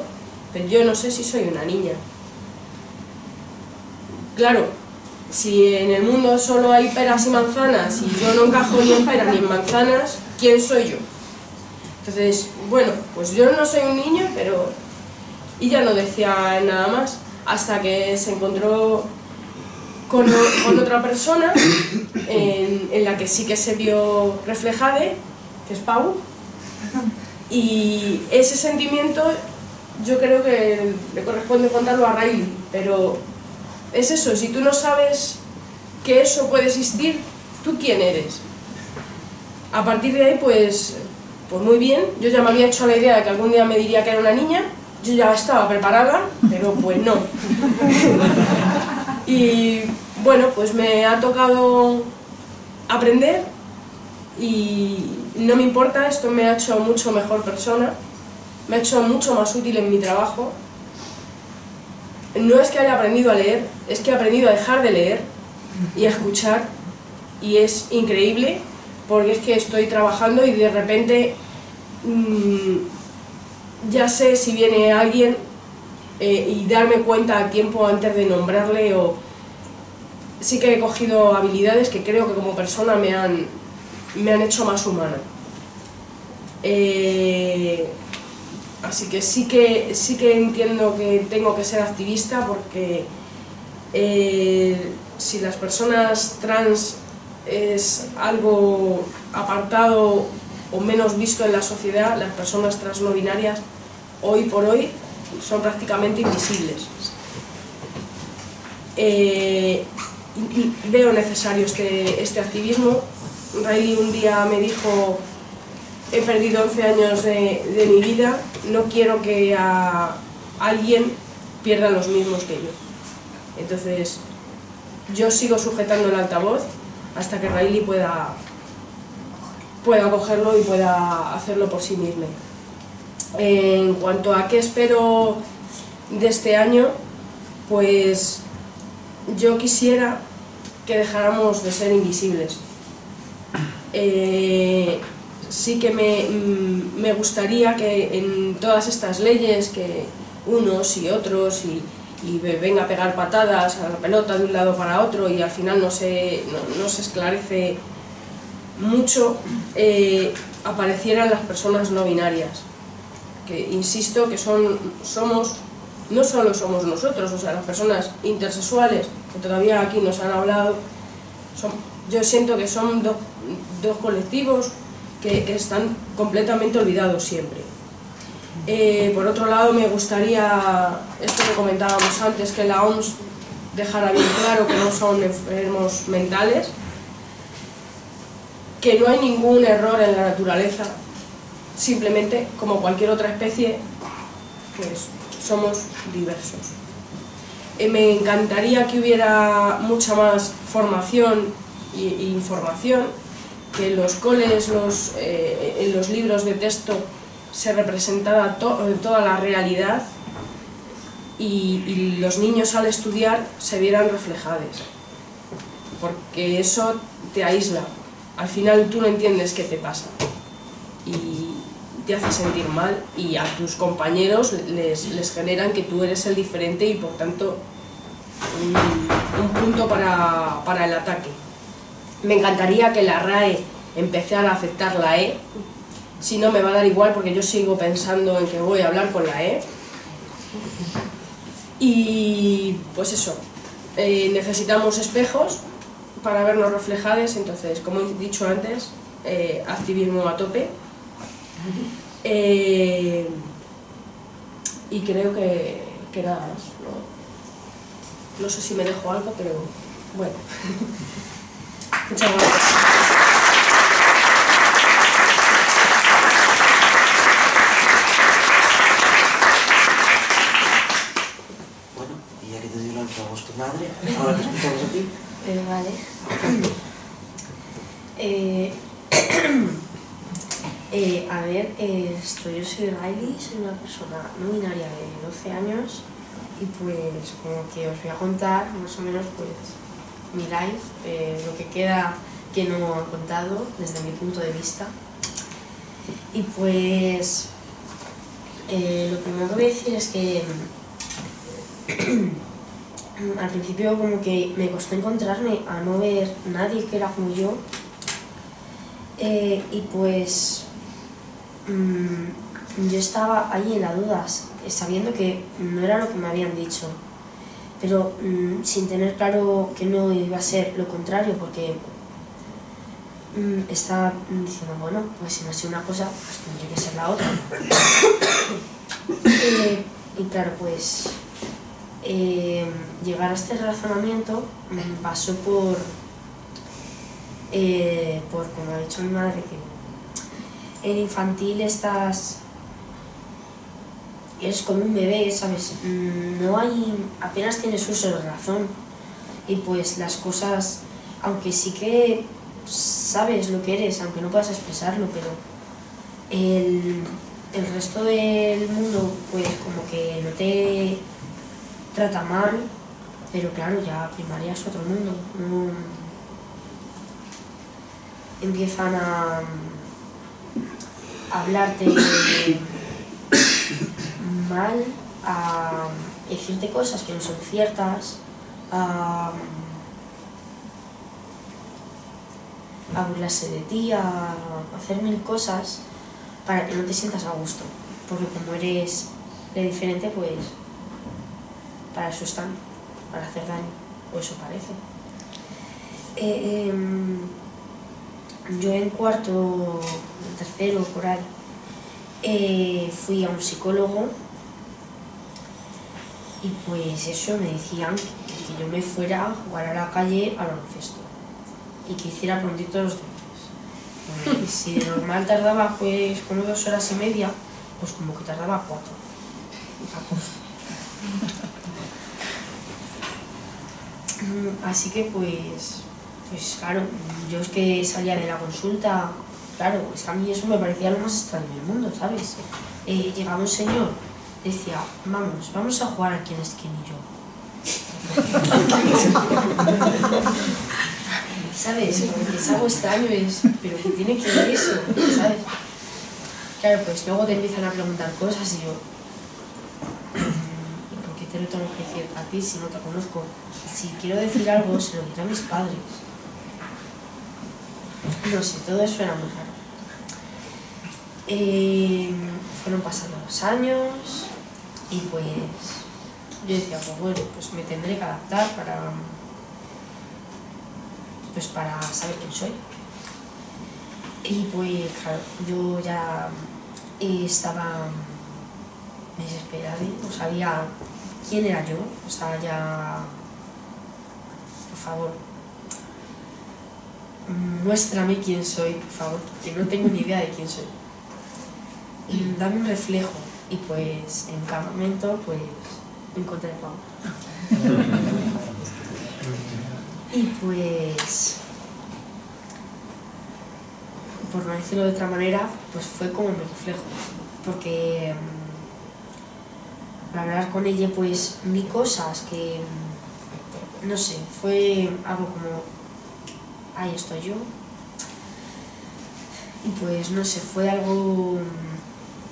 pero yo no sé si soy una niña. Claro, si en el mundo solo hay peras y manzanas y yo no encajo ni en peras ni en manzanas, ¿quién soy yo? Entonces, bueno, pues yo no soy un niño, pero... Y ya no decía nada más, hasta que se encontró con otra persona en la que sí que se vio reflejada, que es Pau, y ese sentimiento yo creo que le corresponde contarlo a Riley, pero es eso, si tú no sabes que eso puede existir, ¿tú quién eres? A partir de ahí, pues muy bien, yo ya me había hecho la idea de que algún día me diría que era una niña, yo ya estaba preparada, pero pues no. Y bueno, pues me ha tocado aprender y no me importa, esto me ha hecho mucho mejor persona, me ha hecho mucho más útil en mi trabajo. No es que haya aprendido a leer, es que he aprendido a dejar de leer y a escuchar, y es increíble porque es que estoy trabajando y de repente ya sé si viene alguien y darme cuenta a tiempo antes de nombrarle, o sí que he cogido habilidades que creo que como persona me han hecho más humana. Así que sí que entiendo que tengo que ser activista, porque si las personas trans es algo apartado o menos visto en la sociedad, las personas trans no binarias hoy por hoy son prácticamente invisibles. Veo necesario este activismo. Riley un día me dijo: he perdido 11 años de mi vida, no quiero que a alguien pierda los mismos que yo. Entonces yo sigo sujetando el altavoz hasta que Riley pueda cogerlo y pueda hacerlo por sí mismo. En cuanto a qué espero de este año, pues yo quisiera que dejáramos de ser invisibles. Sí que me gustaría que en todas estas leyes que unos y otros y venga a pegar patadas a la pelota de un lado para otro y al final no se esclarece mucho, aparecieran las personas no binarias, que insisto que somos, no solo somos nosotros, o sea, las personas intersexuales que todavía aquí nos han hablado, yo siento que son dos colectivos que están completamente olvidados siempre. Por otro lado, me gustaría, esto que comentábamos antes, que la OMS dejara bien claro que no son enfermos mentales, que no hay ningún error en la naturaleza, simplemente, como cualquier otra especie, pues somos diversos. Me encantaría que hubiera mucha más formación e información, que en los coles, en los libros de texto, se representara toda la realidad y los niños al estudiar se vieran reflejados, porque eso te aísla. Al final tú no entiendes qué te pasa y te hace sentir mal, y a tus compañeros les generan que tú eres el diferente y por tanto un punto para el ataque. Me encantaría que la RAE empezara a aceptar la E, si no me va a dar igual porque yo sigo pensando en que voy a hablar con la E. Y pues eso, necesitamos espejos para vernos reflejados, entonces, como he dicho antes, activismo a tope. Y creo que nada más, no sé si me dejo algo, pero bueno. Muchas gracias. Bueno, y ya que te dio la voz tu madre, ahora te escuchamos a ti. Vale. A ver, yo soy Riley, soy una persona no binaria de 12 años y pues como que os voy a contar más o menos pues mi life, lo que queda que no he contado desde mi punto de vista. Y pues lo primero que voy a decir es que al principio como que me costó encontrarme a no ver nadie que era como yo. Y pues yo estaba ahí en las dudas, sabiendo que no era lo que me habían dicho, pero sin tener claro que no iba a ser lo contrario, porque estaba diciendo, bueno, pues si no es una cosa, pues tendría que ser la otra. Y claro, pues llegar a este razonamiento pasó por como ha dicho mi madre, que en infantil eres como un bebé, ¿sabes? Apenas tienes uso de razón, y pues las cosas, aunque sí que sabes lo que eres, aunque no puedas expresarlo, pero el resto del mundo pues como que no te trata mal, pero claro, ya primaria es otro mundo, no empiezan a hablarte mal, a decirte cosas que no son ciertas, a burlarse de ti, a hacer mil cosas para que no te sientas a gusto, porque como eres de diferente, pues para eso están, para hacer daño, o eso parece. Yo en cuarto, en tercero, por ahí, fui a un psicólogo y pues eso, me decían que yo me fuera a jugar a la calle al baloncesto y que hiciera prontito los deberes. Pues, si de normal tardaba pues como 2 horas y media, pues como que tardaba 4. Así que pues claro, yo es que salía de la consulta, claro, es que a mí eso me parecía lo más extraño del mundo, ¿sabes? Llegaba un señor, decía, vamos a jugar a quién es quién y yo. ¿Sabes? Como que es algo extraño, pero que tiene que ver eso, ¿sabes? Claro, pues luego te empiezan a preguntar cosas y yo, ¿y por qué te lo tengo que decir a ti si no te conozco? Si quiero decir algo, se lo diré a mis padres. No sé, todo eso era muy raro. Fueron pasando los años y pues yo decía, pues bueno, pues me tendré que adaptar para saber quién soy. Y pues claro, yo ya estaba desesperada, no sabía quién era yo, o sea, ya, por favor, muéstrame quién soy, por favor, que no tengo ni idea de quién soy. Dame un reflejo. Y pues en cada momento pues me encontré Pau. Y pues, por no decirlo de otra manera, pues fue como mi reflejo, porque al hablar con ella pues vi cosas que, no sé, fue algo como, ahí estoy yo, y pues no sé, fue algo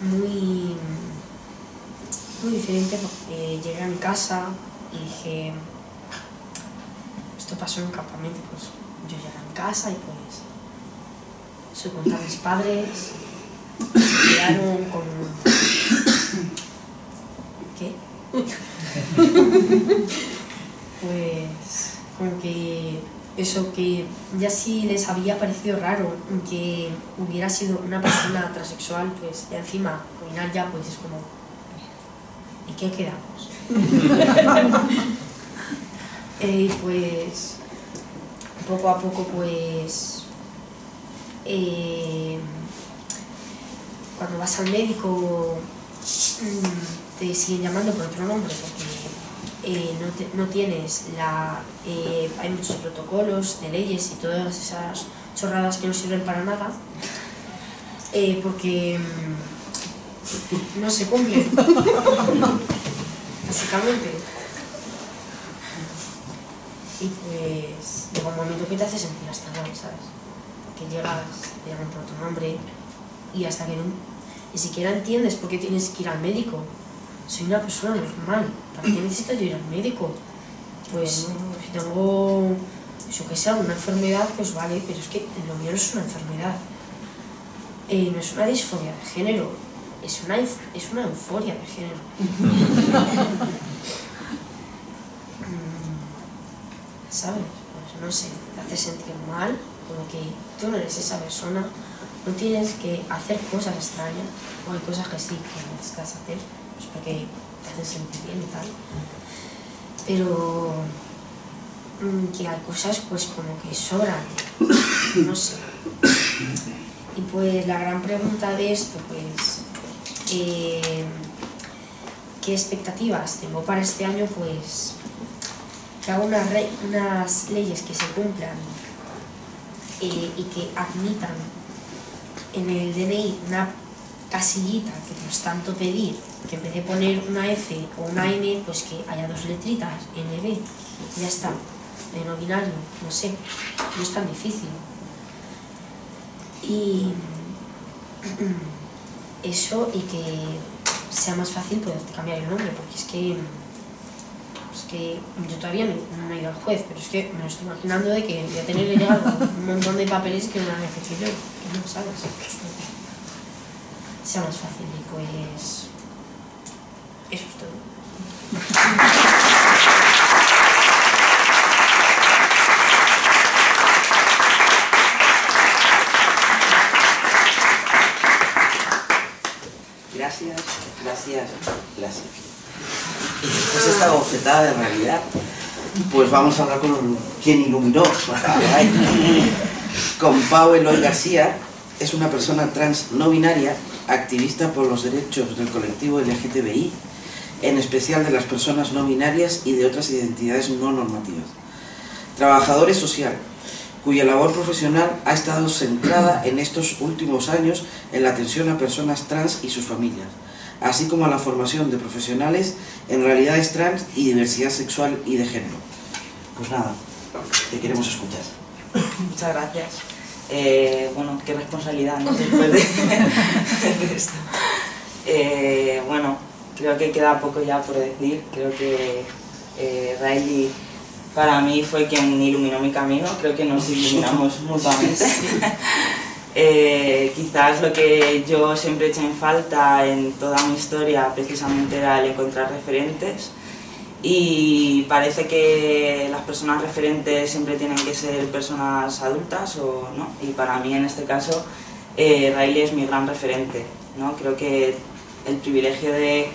muy diferente, porque llegué a mi casa y dije, esto pasó en un campamento, pues yo llegué a mi casa y pues se conté a mis padres, se quedaron con... ¿Qué? Pues como que eso, que ya sí les había parecido raro que hubiera sido una persona transexual, pues ya encima, al final ya pues es como, ¿y qué quedamos? Y pues poco a poco pues cuando vas al médico te siguen llamando por otro nombre porque no tienes hay muchos protocolos de leyes y todas esas chorradas que no sirven para nada porque no se cumplen básicamente. Y pues llega un momento que te hace sentir hasta mal, ¿sabes? Porque llegas, te llaman por otro nombre y hasta que no, ni siquiera entiendes por qué tienes que ir al médico. Soy una persona normal, ¿para qué necesito yo ir al médico? Pues si tengo, yo que sé, una enfermedad, pues vale, pero es que lo mío no es una enfermedad. No es una disforia de género, es una euforia de género. ¿Sabes? Pues no sé, te hace sentir mal, como que tú no eres esa persona, no tienes que hacer cosas extrañas, o hay cosas que sí que necesitas hacer, pues porque te hacen sentir bien y tal. Pero que hay cosas pues como que sobran, no sé. Y pues la gran pregunta de esto, pues, ¿qué expectativas tengo para este año? Pues que haga unas leyes que se cumplan y que admitan en el DNI una casillita que no es tanto pedir, que en vez de poner una F o una M, pues que haya dos letritas, NB, ya está, de no binario, no sé, no es tan difícil. Y eso, y que sea más fácil poder cambiar el nombre, porque es que yo todavía no he ido al juez, pero es que me lo estoy imaginando de que voy a tener que llegar un montón de papeles que no han hecho yo, que no sabes, sea más fácil. Y pues eso es todo. Gracias, gracias, gracias. Y después de esta bofetada de realidad, pues vamos a hablar con quien iluminó. Con Pau Eloy García. Es una persona trans no binaria, activista por los derechos del colectivo LGTBI, en especial de las personas no binarias y de otras identidades no normativas. Trabajadora social, cuya labor profesional ha estado centrada en estos últimos años en la atención a personas trans y sus familias, así como a la formación de profesionales en realidades trans y diversidad sexual y de género. Pues nada, te queremos escuchar. Muchas gracias. Bueno, qué responsabilidad, ¿no? Después de esto. Bueno, creo que queda poco ya por decir. Creo que Riley para mí fue quien iluminó mi camino. Creo que nos iluminamos mutuamente. Quizás lo que yo siempre he hecho en falta en toda mi historia precisamente era el encontrar referentes. Y parece que las personas referentes siempre tienen que ser personas adultas, o no, y para mí en este caso Riley es mi gran referente, ¿no? Creo que el privilegio de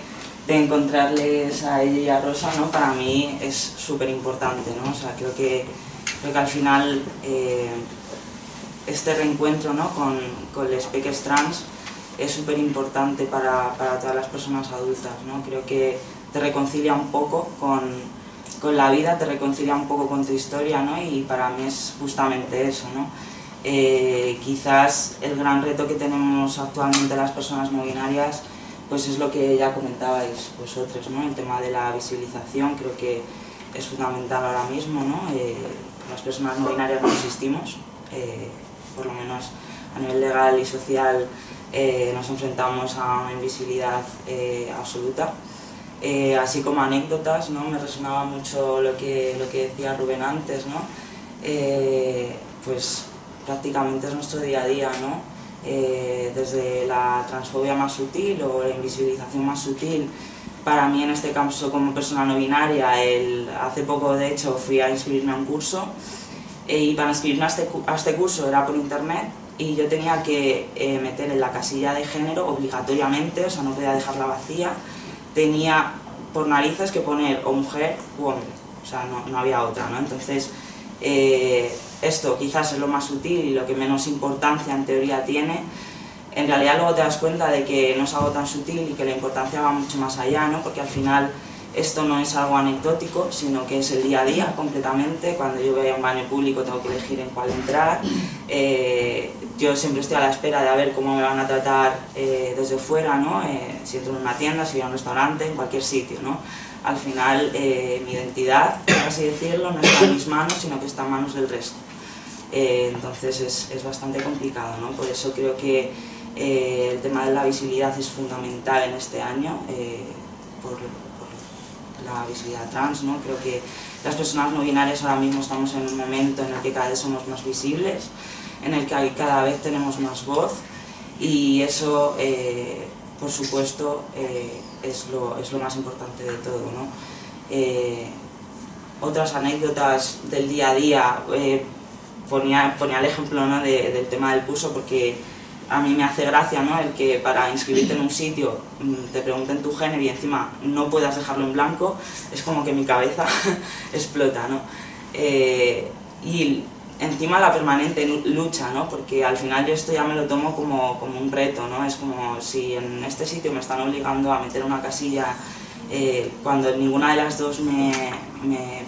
encontrarles a ella y a Rosa, ¿no? Para mí es súper importante, ¿no? O sea, creo que al final este reencuentro, ¿no? con les peques trans es súper importante para todas las personas adultas, ¿no? Creo que te reconcilia un poco con la vida, te reconcilia un poco con tu historia, ¿no? Y para mí es justamente eso, ¿no? Quizás el gran reto que tenemos actualmente las personas no binarias pues es lo que ya comentabais vosotros, ¿no? El tema de la visibilización creo que es fundamental ahora mismo, ¿no? Las personas no binarias no existimos, por lo menos a nivel legal y social nos enfrentamos a una invisibilidad absoluta. Así como anécdotas, ¿no? Me resonaba mucho lo que decía Rubén antes, ¿no? Pues prácticamente es nuestro día a día, ¿no? Desde la transfobia más sutil o la invisibilización más sutil. Para mí en este caso como persona no binaria, hace poco de hecho fui a inscribirme a un curso y para inscribirme a este curso era por internet y yo tenía que meter en la casilla de género obligatoriamente, o sea no podía dejarla vacía. Tenía por narices que poner o mujer u hombre, o sea, no había otra, ¿no? Entonces, esto quizás es lo más sutil y lo que menos importancia en teoría tiene. En realidad luego te das cuenta de que no es algo tan sutil y que la importancia va mucho más allá, ¿no? Porque al final esto no es algo anecdótico, sino que es el día a día completamente. Cuando yo voy a un baño público tengo que elegir en cuál entrar. Yo siempre estoy a la espera de a ver cómo me van a tratar desde fuera, ¿no? Si entro en una tienda, si voy a un restaurante, en cualquier sitio, ¿no? Al final mi identidad, por así decirlo, no está en mis manos, sino que está en manos del resto. Entonces es bastante complicado, ¿no? Por eso creo que El tema de la visibilidad es fundamental en este año, por la visibilidad trans, ¿no? Creo que las personas no binarias ahora mismo estamos en un momento en el que cada vez somos más visibles, en el que cada vez tenemos más voz, y eso, por supuesto, es lo más importante de todo, ¿no? Otras anécdotas del día a día, ponía el ejemplo, ¿no?, del tema del curso, porque a mí me hace gracia, ¿no?, el que para inscribirte en un sitio te pregunten tu género y encima no puedas dejarlo en blanco. Es como que mi cabeza explota, ¿no? Y encima la permanente lucha, ¿no? Porque al final yo esto ya me lo tomo como un reto, ¿no? Es como si en este sitio me están obligando a meter una casilla cuando ninguna de las dos me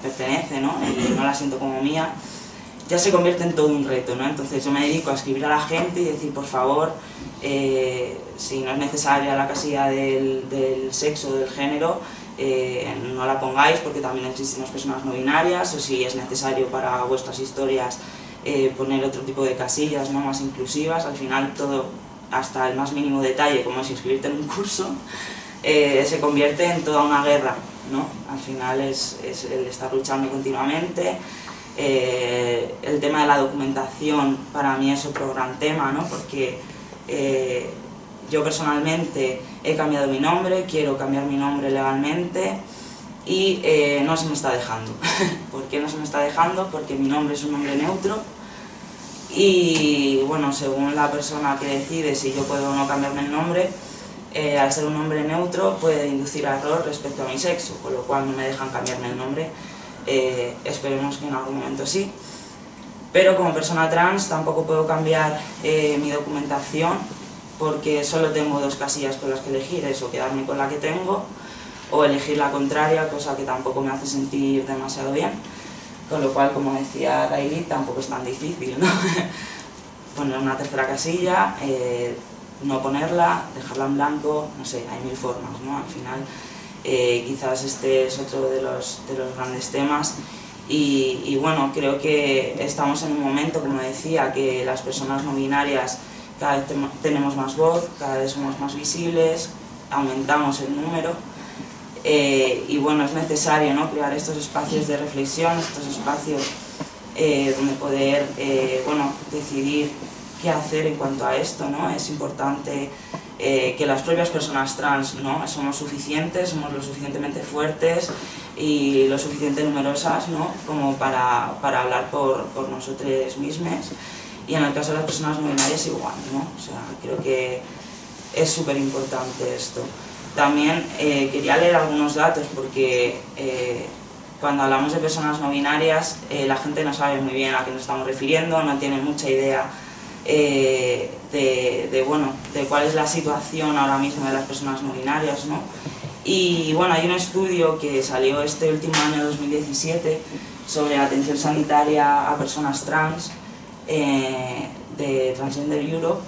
pertenece, ¿no?, y no la siento como mía, ya se convierte en todo un reto, ¿no? Entonces yo me dedico a escribir a la gente y decir, por favor, si no es necesaria la casilla del sexo o del género, no la pongáis, porque también existimos personas no binarias, o si es necesario para vuestras historias poner otro tipo de casillas, ¿no?, más inclusivas. Al final todo, hasta el más mínimo detalle, como es inscribirte en un curso, se convierte en toda una guerra, ¿no? Al final es el estar luchando continuamente. El tema de la documentación para mí es otro gran tema, ¿no? Porque yo personalmente he cambiado mi nombre, quiero cambiar mi nombre legalmente y no se me está dejando. ¿Por qué no se me está dejando? Porque mi nombre es un nombre neutro y, bueno, según la persona que decide si yo puedo o no cambiarme el nombre, al ser un nombre neutro puede inducir a error respecto a mi sexo, con lo cual no me dejan cambiarme el nombre. Esperemos que en algún momento sí, pero como persona trans tampoco puedo cambiar mi documentación, porque solo tengo dos casillas con las que elegir, eso, quedarme con la que tengo o elegir la contraria, cosa que tampoco me hace sentir demasiado bien, con lo cual, como decía Daily, tampoco es tan difícil, ¿no? Poner una tercera casilla, no ponerla, dejarla en blanco, no sé, hay mil formas, ¿no? Al final quizás este es otro de los grandes temas y bueno, creo que estamos en un momento, como decía, que las personas no binarias cada vez tenemos más voz, cada vez somos más visibles, aumentamos el número y bueno, es necesario, ¿no?, crear estos espacios de reflexión, estos espacios donde poder bueno, decidir qué hacer en cuanto a esto, ¿no? Es importante que las propias personas trans, ¿no?, somos suficientes, somos lo suficientemente fuertes y lo suficientemente numerosas, ¿no?, como para hablar por nosotros mismos, y en el caso de las personas no binarias igual, ¿no? O sea, creo que es súper importante esto. También quería leer algunos datos porque cuando hablamos de personas no binarias la gente no sabe muy bien a qué nos estamos refiriendo, no tiene mucha idea de cuál es la situación ahora mismo de las personas no binarias, ¿no? Y bueno, hay un estudio que salió este último año 2017 sobre atención sanitaria a personas trans de Transgender Europe.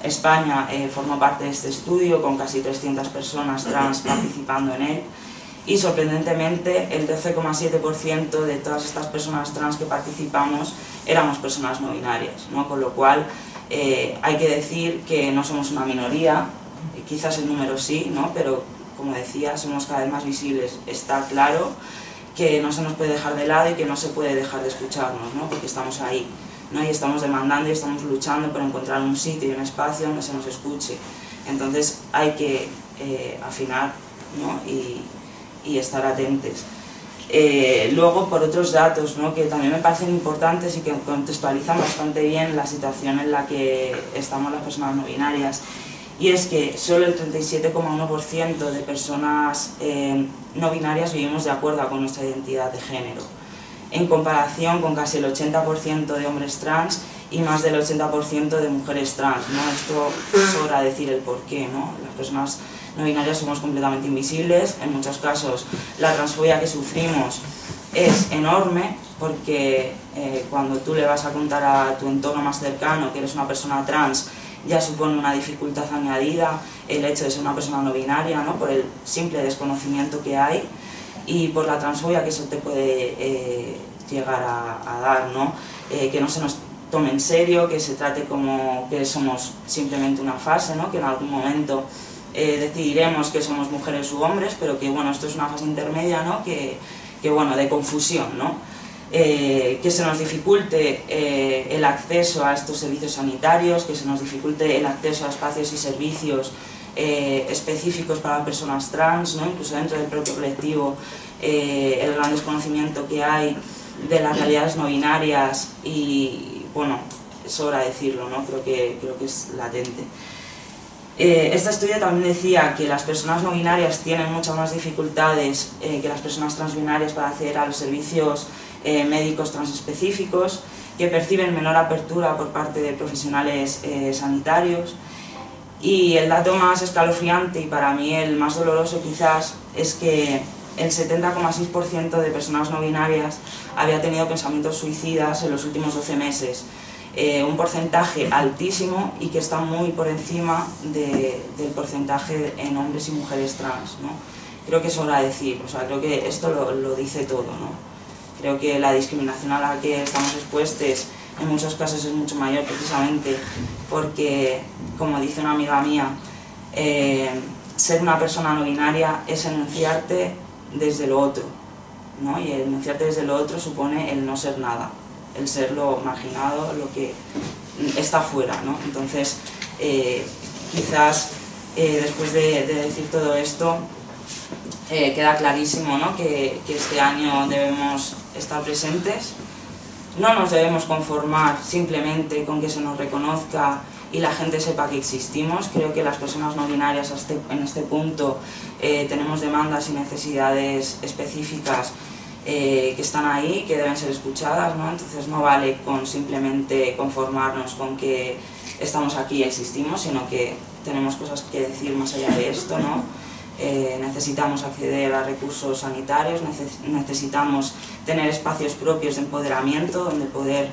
España formó parte de este estudio con casi 300 personas trans participando en él y sorprendentemente el 12,7% de todas estas personas trans que participamos éramos personas no binarias, ¿no? Con lo cual hay que decir que no somos una minoría, quizás el número sí, ¿no?, pero como decía, somos cada vez más visibles. Está claro que no se nos puede dejar de lado y que no se puede dejar de escucharnos, ¿no?, porque estamos ahí, ¿no?, y estamos demandando y estamos luchando por encontrar un sitio y un espacio donde se nos escuche. Entonces hay que afinar, ¿no?, y estar atentos. Luego, por otros datos, ¿no?, que también me parecen importantes y que contextualizan bastante bien la situación en la que estamos las personas no binarias, y es que solo el 37,1% de personas no binarias vivimos de acuerdo con nuestra identidad de género, en comparación con casi el 80% de hombres trans y más del 80% de mujeres trans, ¿no? Esto sobra decir el porqué, ¿no? Las personas no binarias somos completamente invisibles, en muchos casos la transfobia que sufrimos es enorme, porque cuando tú le vas a contar a tu entorno más cercano que eres una persona trans, ya supone una dificultad añadida el hecho de ser una persona no binaria, ¿no?, por el simple desconocimiento que hay y por la transfobia que eso te puede llegar a dar, ¿no? Que no se nos tome en serio, que se trate como que somos simplemente una fase, ¿no? Que en algún momento decidiremos que somos mujeres u hombres, pero que bueno, esto es una fase intermedia, ¿no? Que bueno, de confusión, ¿no? Que se nos dificulte el acceso a estos servicios sanitarios, que se nos dificulte el acceso a espacios y servicios específicos para personas trans, ¿no? Incluso dentro del propio colectivo, el gran desconocimiento que hay de las realidades no binarias y, bueno, sobra decirlo, ¿no? Creo que es latente. Este estudio también decía que las personas no binarias tienen muchas más dificultades que las personas transbinarias para acceder a los servicios médicos transespecíficos, que perciben menor apertura por parte de profesionales sanitarios. Y el dato más escalofriante y para mí el más doloroso quizás es que el 70,6% de personas no binarias había tenido pensamientos suicidas en los últimos 12 meses. Un porcentaje altísimo y que está muy por encima del porcentaje en hombres y mujeres trans, ¿no? Creo que sobra decir, o sea, creo que esto lo dice todo, ¿no? Creo que la discriminación a la que estamos expuestos en muchos casos es mucho mayor precisamente porque, como dice una amiga mía, ser una persona no binaria es enunciarte desde lo otro, ¿no? Y el enunciarte desde lo otro supone el no ser nada, el ser lo marginado, lo que está fuera, ¿no? Entonces, quizás después de decir todo esto, queda clarísimo, ¿no? que este año debemos estar presentes. No nos debemos conformar simplemente con que se nos reconozca y la gente sepa que existimos. Creo que las personas no binarias en este punto tenemos demandas y necesidades específicas que están ahí, que deben ser escuchadas, ¿no? Entonces no vale con simplemente conformarnos con que estamos aquí y existimos, sino que tenemos cosas que decir más allá de esto, ¿no? Necesitamos acceder a recursos sanitarios, necesitamos tener espacios propios de empoderamiento, donde poder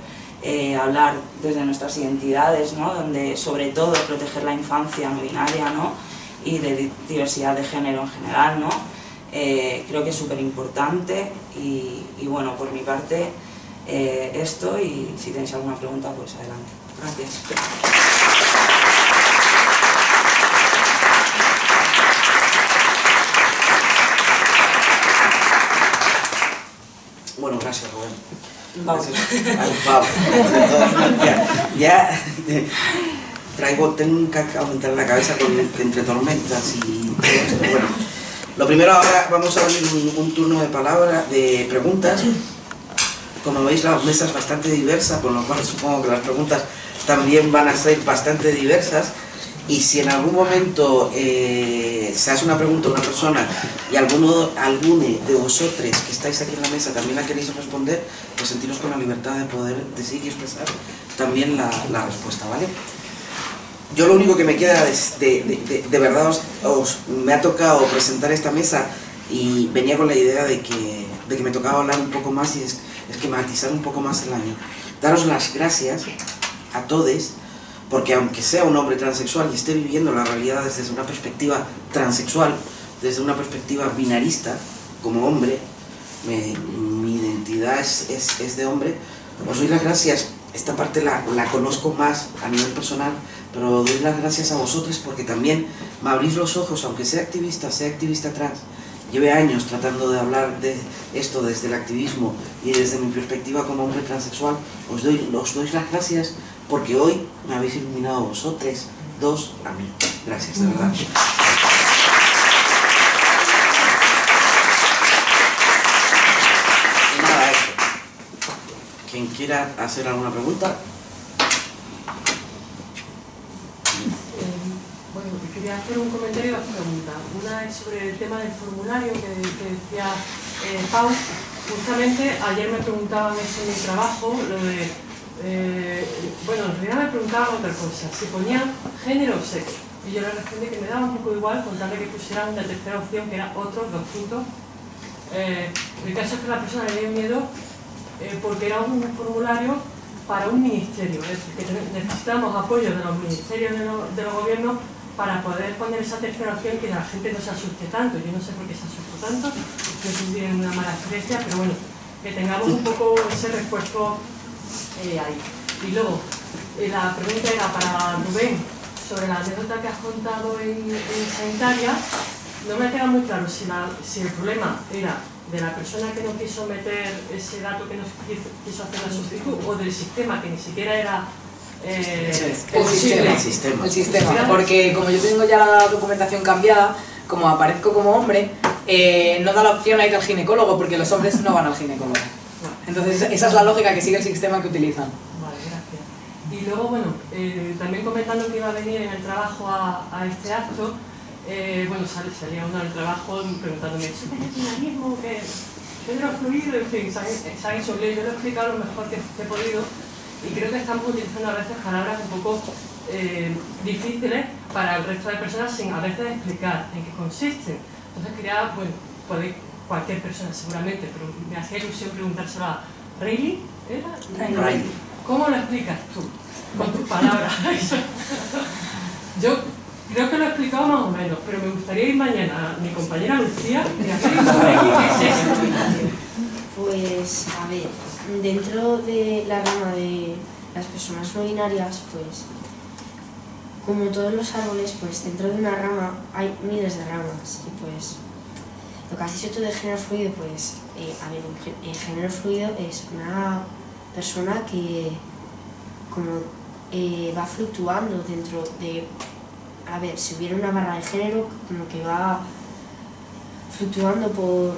hablar desde nuestras identidades, ¿no? Donde sobre todo proteger la infancia no binaria, ¿no? Y de diversidad de género en general, ¿no? Creo que es súper importante y bueno, por mi parte esto, y si tenéis alguna pregunta pues adelante. Gracias. Bueno, gracias Rubén. Vamos. Pau. Ya tengo un aumentar la cabeza entre tormentas y todo esto. Bueno, lo primero, ahora vamos a abrir un turno de preguntas. Como veis, la mesa es bastante diversa, por lo cual supongo que las preguntas también van a ser bastante diversas. Y si en algún momento se hace una pregunta a una persona y alguno de vosotros que estáis aquí en la mesa también la queréis responder, pues sentiros con la libertad de poder decir y expresar también la respuesta, ¿vale? Yo lo único que me queda de verdad me ha tocado presentar esta mesa y venía con la idea de que me tocaba hablar un poco más y esquematizar un poco más el año. Daros las gracias a todos, porque aunque sea un hombre transexual y esté viviendo la realidad desde una perspectiva transexual, desde una perspectiva binarista, como hombre, mi identidad es de hombre, os doy las gracias. Esta parte la conozco más a nivel personal, pero doy las gracias a vosotros porque también me abrís los ojos, aunque sea activista trans, lleve años tratando de hablar de esto desde el activismo y desde mi perspectiva como hombre transexual. Os doy las gracias porque hoy me habéis iluminado vosotros dos a mí. Gracias, de verdad. Y nada, eso. Quien quiera hacer alguna pregunta. Bueno, quería hacer un comentario y dos preguntas. Una es sobre el tema del formulario que decía Pau. Justamente ayer me preguntaban eso en mi trabajo, lo de... bueno, en realidad me preguntaban otra cosa, si ponían género o sexo. Y yo le respondí que me daba un poco igual contarle que pusieran una tercera opción que era otros 2 puntos. El caso es que la persona le dio miedo porque era un formulario para un ministerio, es decir, que necesitábamos apoyo de los ministerios de los gobiernos para poder poner esa tercera opción, que la gente no se asuste tanto. Yo no sé por qué se asustó tanto, no sé si una mala experiencia, pero bueno, que tengamos un poco ese refuerzo ahí. Y luego, la pregunta era para Rubén, sobre la anécdota que has contado en sanitaria. No me queda muy claro si el problema era de la persona que no quiso meter ese dato que no quiso hacer la solicitud, o del sistema, que ni siquiera era el sistema, porque como yo tengo ya la documentación cambiada, como aparezco como hombre, no da la opción a ir al ginecólogo, porque los hombres no van al ginecólogo. Entonces esa es la lógica que sigue el sistema que utilizan. Vale, gracias. Y luego, bueno, también comentando que iba a venir en el trabajo a este acto, bueno, salía uno del trabajo preguntándome ¿eso es binarismo? ¿Qué género fluido? En fin, se han hecho leyes. Yo lo he explicado lo mejor que he podido, y creo que estamos utilizando a veces palabras un poco difíciles para el resto de personas sin a veces explicar en qué consisten. Entonces quería, bueno, cualquier persona seguramente, pero me hacía ilusión preguntárselo a Riley, ¿era? Riley. ¿Cómo lo explicas tú? Con tus palabras. Yo creo que lo he explicado más o menos, pero me gustaría ir mañana a mi compañera Lucía y hacer qué es esto. Pues, a ver, dentro de la rama de las personas no binarias, pues, como todos los árboles, pues dentro de una rama hay miles de ramas. Y pues, lo que has dicho tú de género fluido, pues, a ver, el género fluido es una persona que como va fluctuando dentro de, a ver, si hubiera una barra de género, como que va fluctuando por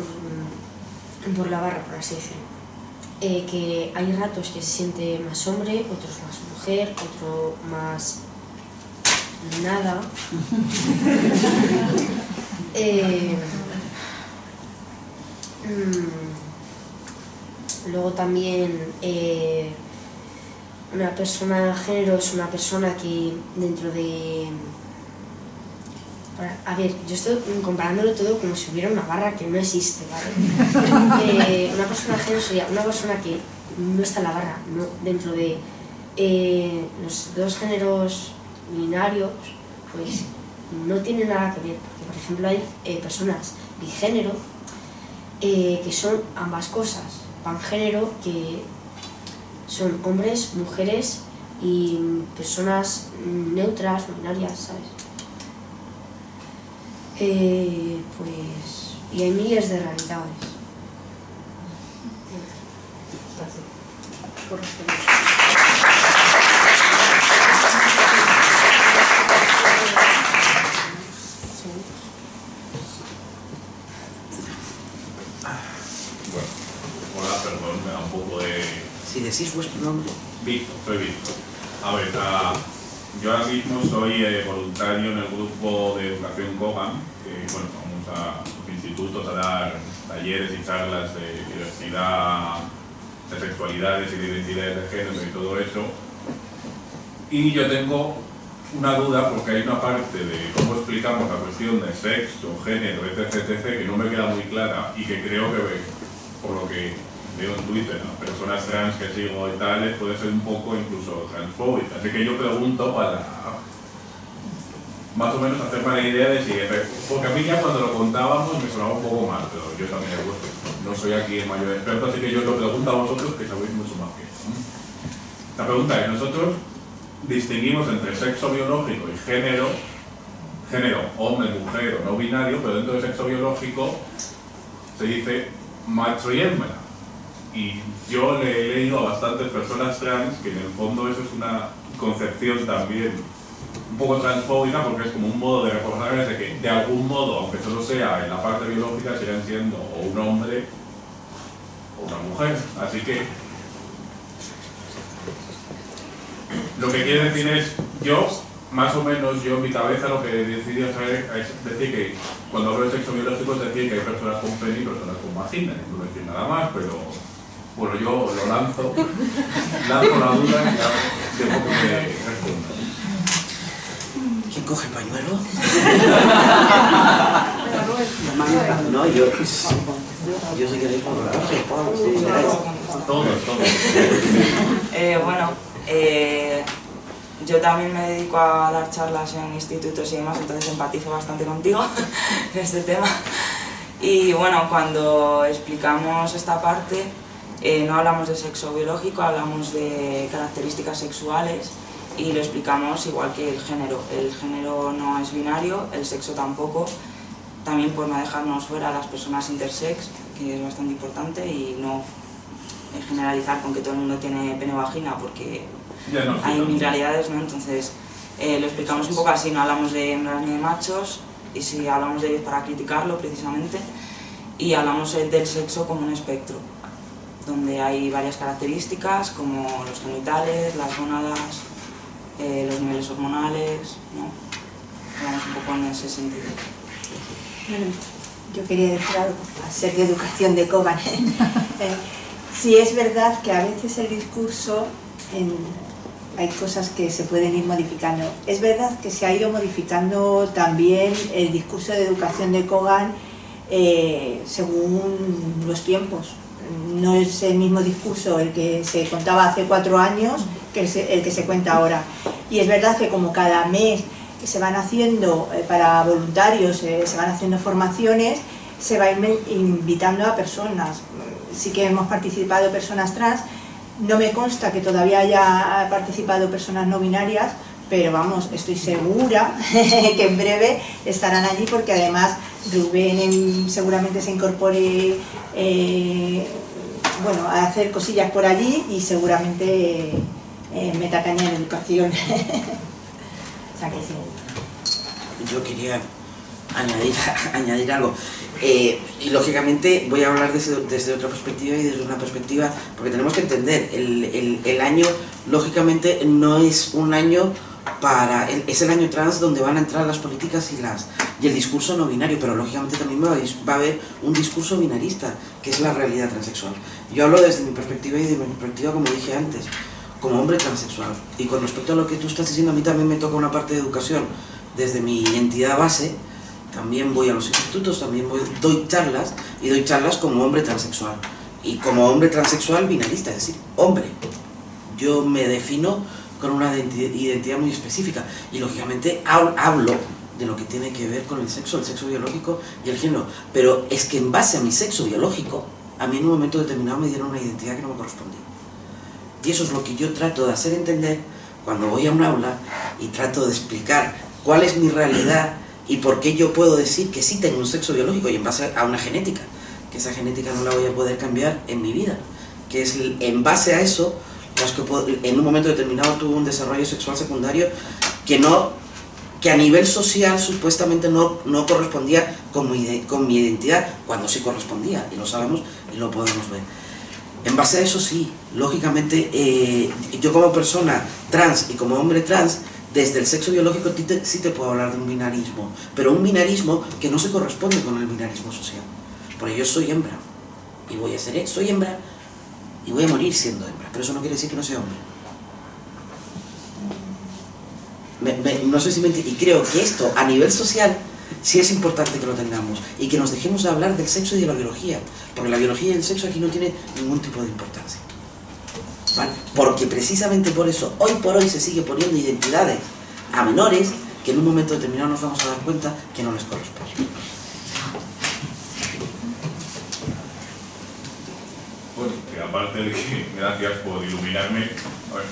la barra, por así decirlo. Que hay ratos que se siente más hombre, otros más mujer, otro más nada. Luego también una persona de género es una persona que dentro de... A ver, yo estoy comparándolo todo como si hubiera una barra que no existe, ¿vale? Una persona de género sería una persona que no está en la barra, no, dentro de los dos géneros binarios, pues no tiene nada que ver, porque por ejemplo hay personas bigénero que son ambas cosas, pangénero que son hombres, mujeres y personas neutras, no binarias, ¿sabes? Pues, y hay miles de realidades. Bueno, hola, perdón, me da un poco de... Si decís vuestro nombre. Víctor, soy Víctor. A ver, yo ahora mismo soy voluntario en el grupo de educación Kogan, que bueno, vamos a los institutos a dar talleres y charlas de diversidad, de sexualidades y de identidades de género y todo eso. Y yo tengo una duda porque hay una parte de cómo explicamos la cuestión de sexo, género, etc., que no me queda muy clara y que creo que, por lo que veo en Twitter, ¿no?, personas trans que sigo y tales, puede ser un poco incluso transfóbica. Así que yo pregunto para más o menos hacerme la idea de si... Porque a mí ya cuando lo contábamos me sonaba un poco mal, pero yo también he puesto. No soy aquí el mayor experto, así que yo lo pregunto a vosotros que sabéis mucho más que yo. La pregunta es, nosotros distinguimos entre sexo biológico y género, hombre, mujer o no binario, pero dentro del sexo biológico se dice macho y hembra. Y yo le he leído a bastantes personas trans que en el fondo eso es una concepción también un poco transfóbica, porque es como un modo de recordarles de que de algún modo, aunque solo sea en la parte biológica, siguen siendo o un hombre o una mujer. Así que lo que quiere decir es, yo, más o menos, yo en mi cabeza lo que decidí hacer es decir que cuando hablo de sexo biológico es decir que hay personas con pene y personas con vagina, no voy a decir nada más, pero bueno, yo lo lanzo la duda y ya dejo que me responda. ¿Quién coge el pañuelo? No, yo sí que digo, Todos. Bueno, yo también me dedico a dar charlas en institutos y demás, entonces empatizo bastante contigo en este tema. Y bueno, cuando explicamos esta parte, No hablamos de sexo biológico, hablamos de características sexuales y lo explicamos igual que el género. El género no es binario, el sexo tampoco, también por no dejarnos fuera a las personas intersex, que es bastante importante, y no generalizar con que todo el mundo tiene pene o vagina, porque hay mil realidades, ¿no? Entonces lo explicamos un poco así, no hablamos de hembras ni de machos, y si hablamos de ellos para criticarlo precisamente, y hablamos del sexo como un espectro, donde hay varias características como los genitales, las gónadas, los niveles hormonales, ¿no? Hablamos un poco en ese sentido. Bueno, yo quería decir algo, a ser de educación de Kogan. Sí, es verdad que a veces el discurso, hay cosas que se pueden ir modificando. Es verdad que se ha ido modificando también el discurso de educación de Kogan según los tiempos. No es el mismo discurso el que se contaba hace 4 años que el que se cuenta ahora. Y es verdad que como cada mes se van haciendo para voluntarios, se van haciendo formaciones, se va invitando a personas. Sí que hemos participado personas trans, no me consta que todavía haya participado personas no binarias, pero vamos, estoy segura que en breve estarán allí, porque además Rubén seguramente se incorpore bueno, a hacer cosillas por allí y seguramente meta caña en educación. O sea que sí. Yo quería añadir algo. Y lógicamente voy a hablar desde otra perspectiva y desde una perspectiva, porque tenemos que entender, el año lógicamente no es un año es el año trans donde van a entrar las políticas y el discurso no binario, pero lógicamente también va a haber un discurso binarista, que es la realidad transexual. Yo hablo desde mi perspectiva y de mi perspectiva, como dije antes, como hombre transexual. Y con respecto a lo que tú estás diciendo, a mí también me toca una parte de educación desde mi entidad base. También voy a los institutos, también doy charlas, y doy charlas como hombre transexual. Y como hombre transexual binarista, es decir, hombre. Yo me defino con una identidad muy específica, y lógicamente hablo de lo que tiene que ver con el sexo biológico y el género. Pero es que en base a mi sexo biológico, a mí en un momento determinado me dieron una identidad que no me correspondía. Y eso es lo que yo trato de hacer entender cuando voy a un aula y trato de explicar cuál es mi realidad y por qué yo puedo decir que sí tengo un sexo biológico, y en base a una genética, que esa genética no la voy a poder cambiar en mi vida, que es en base a eso, en un momento determinado tuve un desarrollo sexual secundario que a nivel social supuestamente no correspondía con mi identidad, cuando sí correspondía, y lo sabemos y lo podemos ver. En base a eso sí, lógicamente, yo como persona trans y como hombre trans, desde el sexo biológico sí te puedo hablar de un binarismo, pero un binarismo que no se corresponde con el binarismo social. Porque yo soy hembra, y soy hembra, y voy a morir siendo hembra, pero eso no quiere decir que no sea hombre. No sé si me entiendes, y creo que esto a nivel social sí es importante que lo tengamos, y que nos dejemos de hablar del sexo y de la biología, porque la biología y el sexo aquí no tienen ningún tipo de importancia. ¿Vale? Porque precisamente por eso, hoy por hoy se sigue poniendo identidades a menores que en un momento determinado nos vamos a dar cuenta que no les corresponde. Pues, aparte de que gracias por iluminarme, a ver,